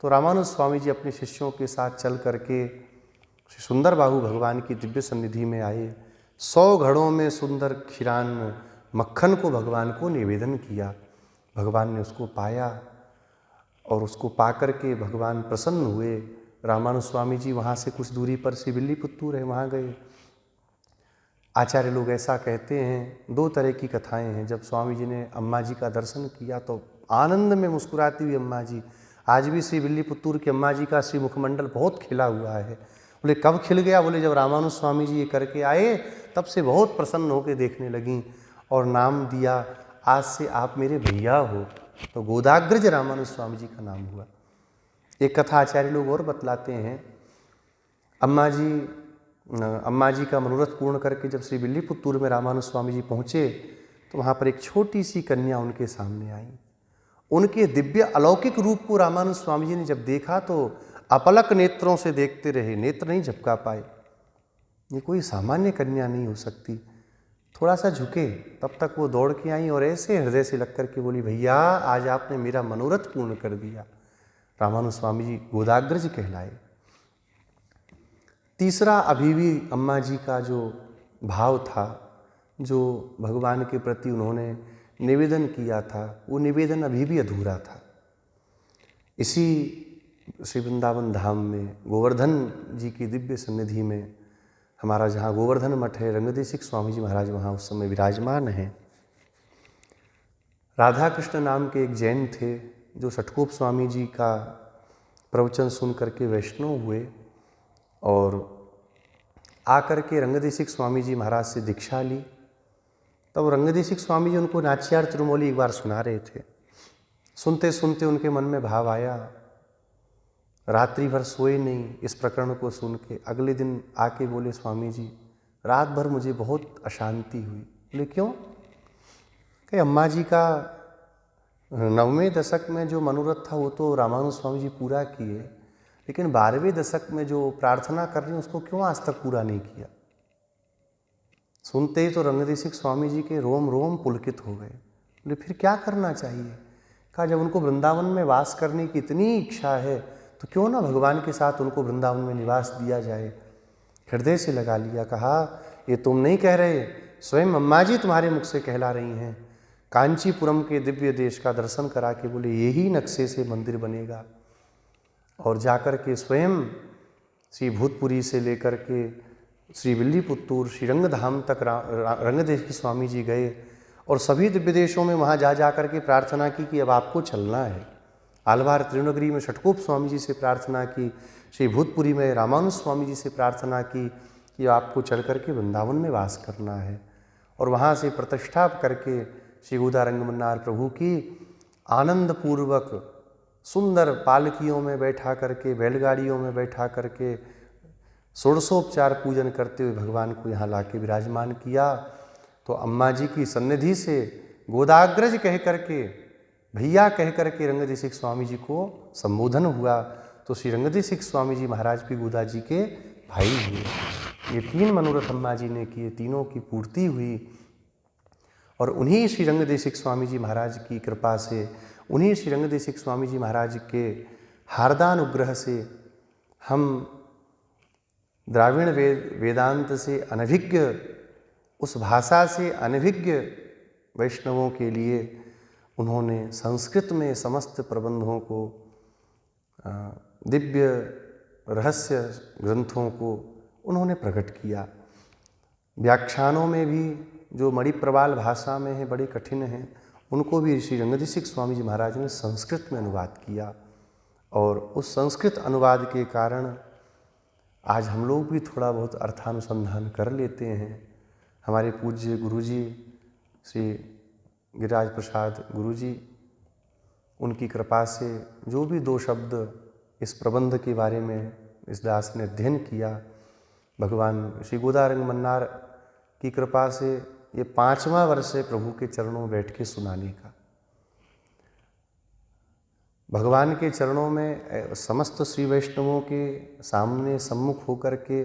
A: तो रामानुज स्वामी जी अपने शिष्यों के साथ चल करके श्री सुंदर बाहु भगवान की दिव्य सन्निधि में आए। 100 घड़ों में सुंदर क्षीरान्न मक्खन को भगवान को निवेदन किया। भगवान ने उसको पाया और उसको पा करके भगवान प्रसन्न हुए। रामानुज स्वामी जी वहाँ से कुछ दूरी पर श्रीविल्लीपुत्तूर है, वहाँ गए। आचार्य लोग ऐसा कहते हैं, 2 तरह की कथाएं हैं। जब स्वामी जी ने अम्मा जी का दर्शन किया तो आनंद में मुस्कुराती हुई अम्मा जी, आज भी श्रीविल्लीपुत्तूर की अम्मा जी का श्री मुखमंडल बहुत खिला हुआ है। बोले कब खिल गया? बोले जब रामानुज स्वामी जी ये करके आए तब से बहुत प्रसन्न होकर देखने लगीं और नाम दिया, आज से आप मेरे भैया हो। तो गोदाग्रज रामानुज स्वामी जी का नाम हुआ। एक कथा आचार्य लोग और बतलाते हैं, अम्मा जी का मनोरथ पूर्ण करके जब श्रीविल्लीपुत्तूर में रामानुज स्वामी जी पहुँचे तो वहाँ पर एक छोटी सी कन्या उनके सामने आई। उनके दिव्य अलौकिक रूप को रामानुज स्वामी जी ने जब देखा तो अपलक नेत्रों से देखते रहे, नेत्र नहीं झपका पाए। ये कोई सामान्य कन्या नहीं हो सकती। थोड़ा सा झुके, तब तक वो दौड़ के आई और ऐसे हृदय से लग कर के बोली, भैया आज आपने मेरा मनोरथ पूर्ण कर दिया। रामानुज स्वामी जी गोदाग्रज कहलाए। तीसरा, अभी भी अम्मा जी का जो भाव था, जो भगवान के प्रति उन्होंने निवेदन किया था, वो निवेदन अभी भी अधूरा था। इसी श्री वृंदावन धाम में गोवर्धन जी की दिव्य सन्निधि में हमारा जहाँ गोवर्धन मठ है, रंगदेशिक स्वामी जी महाराज वहाँ उस समय विराजमान हैं। राधा कृष्ण नाम के एक जैन थे जो षटकोप स्वामी जी का प्रवचन सुन करके वैष्णव हुए और आकर के रंगदेशिक स्वामी जी महाराज से दीक्षा ली। तब रंगदेशिक स्वामी जी उनको नाचियार तिरुमौली एक बार सुना रहे थे। सुनते सुनते उनके मन में भाव आया, रात्रि भर सोए नहीं इस प्रकरण को सुन के। अगले दिन आके बोले, स्वामी जी रात भर मुझे बहुत अशांति हुई। बोले क्यों? कि अम्मा जी का 9वें दशक में जो मनोरथ था वो तो रामानुज स्वामी जी पूरा किए, लेकिन 12वें दशक में जो प्रार्थना कर रही हैं उसको क्यों आज तक पूरा नहीं किया। सुनते ही तो रंगदेशिक स्वामी जी के रोम रोम पुलकित हो गए। बोले फिर क्या करना चाहिए? कहा जब उनको वृंदावन में वास करने की इतनी इच्छा है तो क्यों ना भगवान के साथ उनको वृंदावन में निवास दिया जाए। हृदय से लगा लिया। कहा ये तुम नहीं कह रहे, स्वयं अम्मा जी तुम्हारे मुख से कहला रही हैं। कांचीपुरम के दिव्य देश का दर्शन करा के बोले यही नक्शे से मंदिर बनेगा। और जाकर के स्वयं श्री भूतपुरी से लेकर के श्री विल्लीपुत्तूर श्री रंगधाम तक रंगदेशी स्वामी जी गए और सभी दिव्य देशों में वहाँ जा कर के प्रार्थना की कि अब आपको चलना है। आलवार त्रिनगरी में षटकोप स्वामी जी से प्रार्थना की, श्री भूतपुरी में रामानुज स्वामी जी से प्रार्थना की कि आपको चल करके वृंदावन में वास करना है। और वहाँ से प्रतिष्ठा करके श्री गोदारंग मन्नार प्रभु की आनंद पूर्वक सुंदर पालकियों में बैठा करके, बैलगाड़ियों में बैठा करके षोडशोपचार पूजन करते हुए भगवान को यहाँ लाके विराजमान किया। तो अम्मा जी की सन्निधि से गोदाग्रज कह करके, भैया कह करके रंगदेशिक स्वामी जी को संबोधन हुआ। तो श्री रंगदेशिक स्वामी जी महाराज भी गोदा जी के भाई हुए। ये 3 मनोरथ अम्मा जी ने किए, तीनों की पूर्ति हुई। और उन्हीं श्री रंगदेशिक स्वामी जी महाराज की कृपा से, उन्हीं श्री रंगदेशिक स्वामी जी महाराज के हार्दानुग्रह से हम द्राविड़ वेदांत से अनभिज्ञ, उस भाषा से अनभिज्ञ वैष्णवों के लिए उन्होंने संस्कृत में समस्त प्रबंधों को, दिव्य रहस्य ग्रंथों को उन्होंने प्रकट किया। व्याख्यानों में भी जो मणिप्रवाल भाषा में है, बड़े कठिन हैं, उनको भी श्री रंगदेशिक स्वामी जी महाराज ने संस्कृत में अनुवाद किया। और उस संस्कृत अनुवाद के कारण आज हम लोग भी थोड़ा बहुत अर्थानुसंधान कर लेते हैं। हमारे पूज्य गुरुजी श्री गिरिराज प्रसाद गुरुजी, उनकी कृपा से जो भी 2 शब्द इस प्रबंध के बारे में इस दास ने अध्ययन किया, भगवान श्री गोदारंग मन्नार की कृपा से ये 5वां वर्ष है प्रभु के चरणों में बैठ के सुनाने का। भगवान के चरणों में समस्त श्री वैष्णवों के सामने सम्मुख होकर के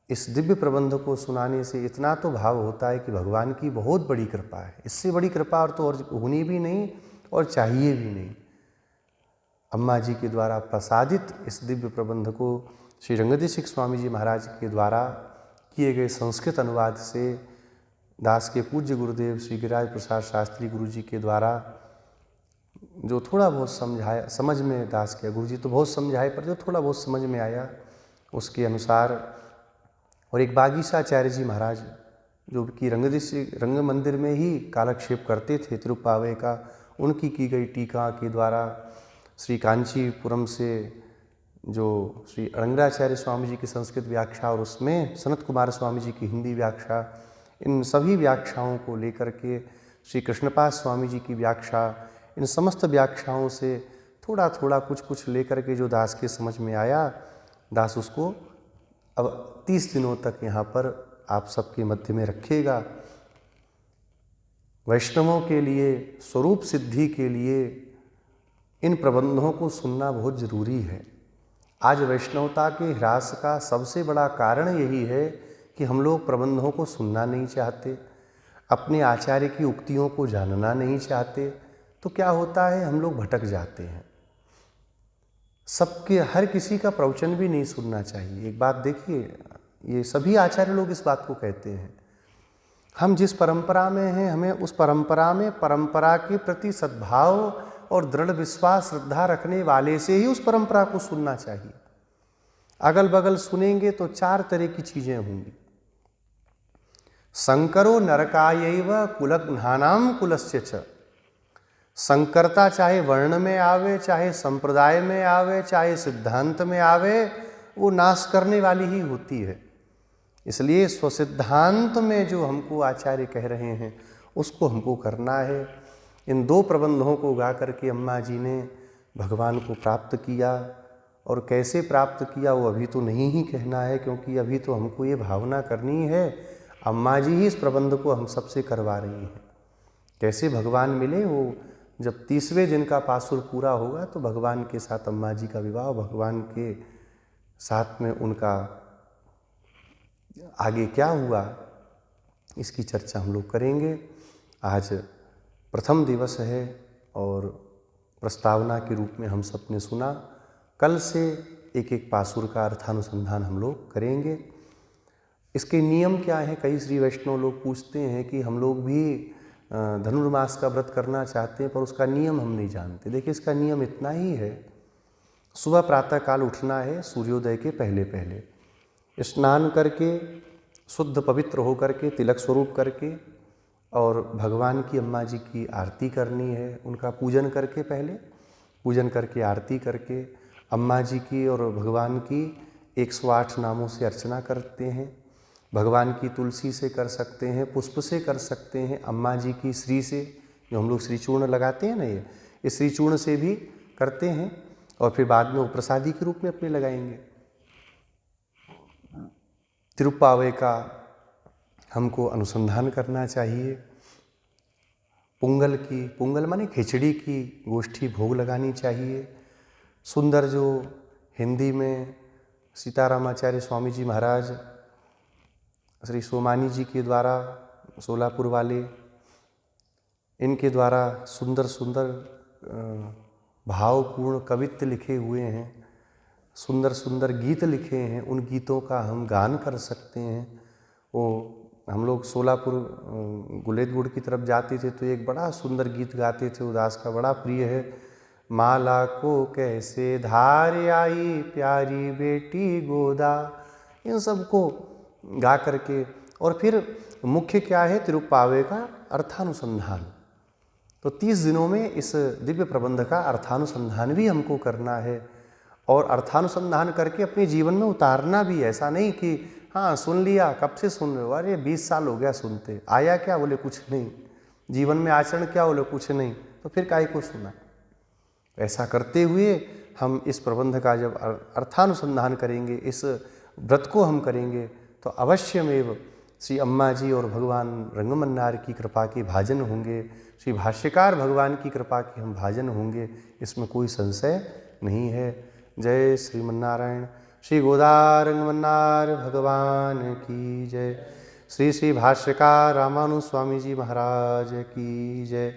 A: इस दिव्य प्रबंध को सुनाने से इतना तो भाव होता है कि भगवान की बहुत बड़ी कृपा है। इससे बड़ी कृपा और तो और होनी भी नहीं और चाहिए भी नहीं। अम्मा जी के द्वारा प्रसादित इस दिव्य प्रबंध को श्री रंगदेशिक स्वामी जी महाराज के द्वारा किए गए संस्कृत अनुवाद से दास के पूज्य गुरुदेव श्री गिरिराज प्रसाद शास्त्री गुरु जी के द्वारा जो थोड़ा बहुत समझाया, समझ में दास के गुरु जी तो बहुत समझाए, पर जो थोड़ा बहुत समझ में आया उसके अनुसार, और एक बागीशाचार्य जी महाराज जो कि रंग मंदिर में ही कालक्षेप करते थे तिरुप्पावे का, उनकी की गई टीका के द्वारा श्री कांचीपुरम से जो श्री रंगराचार्य स्वामी जी की संस्कृत व्याख्या और उसमें सनत कुमार स्वामी जी की हिंदी व्याख्या, इन सभी व्याख्याओं को लेकर के श्री कृष्णपाद स्वामी जी की व्याख्या, इन समस्त व्याख्याओं से थोड़ा थोड़ा कुछ कुछ लेकर के जो दास के समझ में आया, दास उसको अब 30 दिनों तक यहाँ पर आप सबके मध्य में रखेगा। वैष्णवों के लिए, स्वरूप सिद्धि के लिए इन प्रबंधों को सुनना बहुत जरूरी है। आज वैष्णवता के ह्रास का सबसे बड़ा कारण यही है कि हम लोग प्रबंधों को सुनना नहीं चाहते, अपने आचार्य की उक्तियों को जानना नहीं चाहते। तो क्या होता है, हम लोग भटक जाते हैं। सबके, हर किसी का प्रवचन भी नहीं सुनना चाहिए। एक बात देखिए, ये सभी आचार्य लोग इस बात को कहते हैं। हम जिस परंपरा में हैं, हमें उस परंपरा में परंपरा के प्रति सद्भाव और दृढ़ विश्वास श्रद्धा रखने वाले से ही उस परंपरा को सुनना चाहिए। अगल बगल सुनेंगे तो 4 तरह की चीजें होंगी। संकरो नरकायैव कुलघ्नानां कुलस्य च। संकरता चाहे वर्ण में आवे, चाहे संप्रदाय में आवे, चाहे सिद्धांत में आवे, वो नाश करने वाली ही होती है। इसलिए स्वसिद्धांत में जो हमको आचार्य कह रहे हैं उसको हमको करना है। इन 2 प्रबंधों को गा करके अम्मा जी ने भगवान को प्राप्त किया, और कैसे प्राप्त किया वो अभी तो नहीं ही कहना है, क्योंकि अभी तो हमको ये भावना करनी है अम्मा जी ही इस प्रबंध को हम सबसे करवा रही हैं। कैसे भगवान मिले, वो जब 30वें दिन का पासुर पूरा होगा तो भगवान के साथ अम्मा जी का विवाह, भगवान के साथ में उनका आगे क्या हुआ, इसकी चर्चा हम लोग करेंगे। आज प्रथम दिवस है और प्रस्तावना के रूप में हम सब ने सुना। कल से एक एक पासुर का अर्थानुसंधान हम लोग करेंगे। इसके नियम क्या है, कई श्री वैष्णव लोग पूछते हैं कि हम लोग भी धनुर्मास का व्रत करना चाहते हैं पर उसका नियम हम नहीं जानते। देखिए, इसका नियम इतना ही है सुबह प्रातः काल उठना है सूर्योदय के पहले पहले, स्नान करके शुद्ध पवित्र होकर के तिलक स्वरूप करके और भगवान की अम्मा जी की आरती करनी है। उनका पूजन करके पहले पूजन करके आरती करके अम्मा जी की और भगवान की 108 नामों से अर्चना करते हैं। भगवान की तुलसी से कर सकते हैं, पुष्प से कर सकते हैं, अम्मा जी की श्री से, जो हम लोग श्री चूर्ण लगाते हैं ना, ये श्री चूर्ण से भी करते हैं। और फिर बाद में वो प्रसादी के रूप में अपने लगाएंगे। तिरुप्पावे का हमको अनुसंधान करना चाहिए। पुंगल माने खिचड़ी की गोष्ठी भोग लगानी चाहिए। सुंदर जो हिंदी में सीतारामाचार्य स्वामी जी महाराज श्री सोमानी जी के द्वारा, सोलापुर वाले, इनके द्वारा सुंदर सुंदर भावपूर्ण कवित्व लिखे हुए हैं, सुंदर सुंदर गीत लिखे हैं। उन गीतों का हम गान कर सकते हैं। वो हम लोग सोलापुर गुलेदगुड़ की तरफ जाते थे तो एक बड़ा सुंदर गीत गाते थे, उदास का बड़ा प्रिय है। माला को कैसे धार आई प्यारी बेटी गोदा, इन सब को गा करके, और फिर मुख्य क्या है, तिरुप्पावे का अर्थानुसंधान। तो 30 दिनों में इस दिव्य प्रबंध का अर्थानुसंधान भी हमको करना है, और अर्थानुसंधान करके अपने जीवन में उतारना भी। ऐसा नहीं कि हाँ सुन लिया, कब से सुन रहे हो, अरे 20 साल हो गया सुनते, आया क्या, बोले कुछ नहीं, जीवन में आचरण क्या, बोले कुछ नहीं, तो फिर काहे को सुना। ऐसा करते हुए हम इस प्रबंध का जब अर्थानुसंधान करेंगे, इस व्रत को हम करेंगे, तो अवश्यमेव श्री अम्मा जी और भगवान रंगमन्नार की कृपा के भाजन होंगे, श्री भाष्यकार भगवान की कृपा के हम भाजन होंगे, इसमें कोई संशय नहीं है। जय श्रीमन्नारायण। श्री गोदा रंगमन्नार भगवान की जय। श्री श्री भाष्यकार रामानुज स्वामी जी महाराज की जय।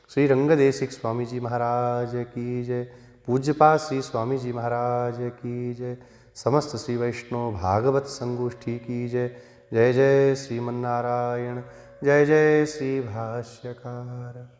A: श्री रंगदेशिक स्वामी जी महाराज की जय। पूज्यपाद श्री स्वामी जी महाराज की जय। समस्त श्री वैष्णव भागवत संगोष्ठी की जय। जय जय श्रीमन्नारायण। जय जय श्री भाष्यकार।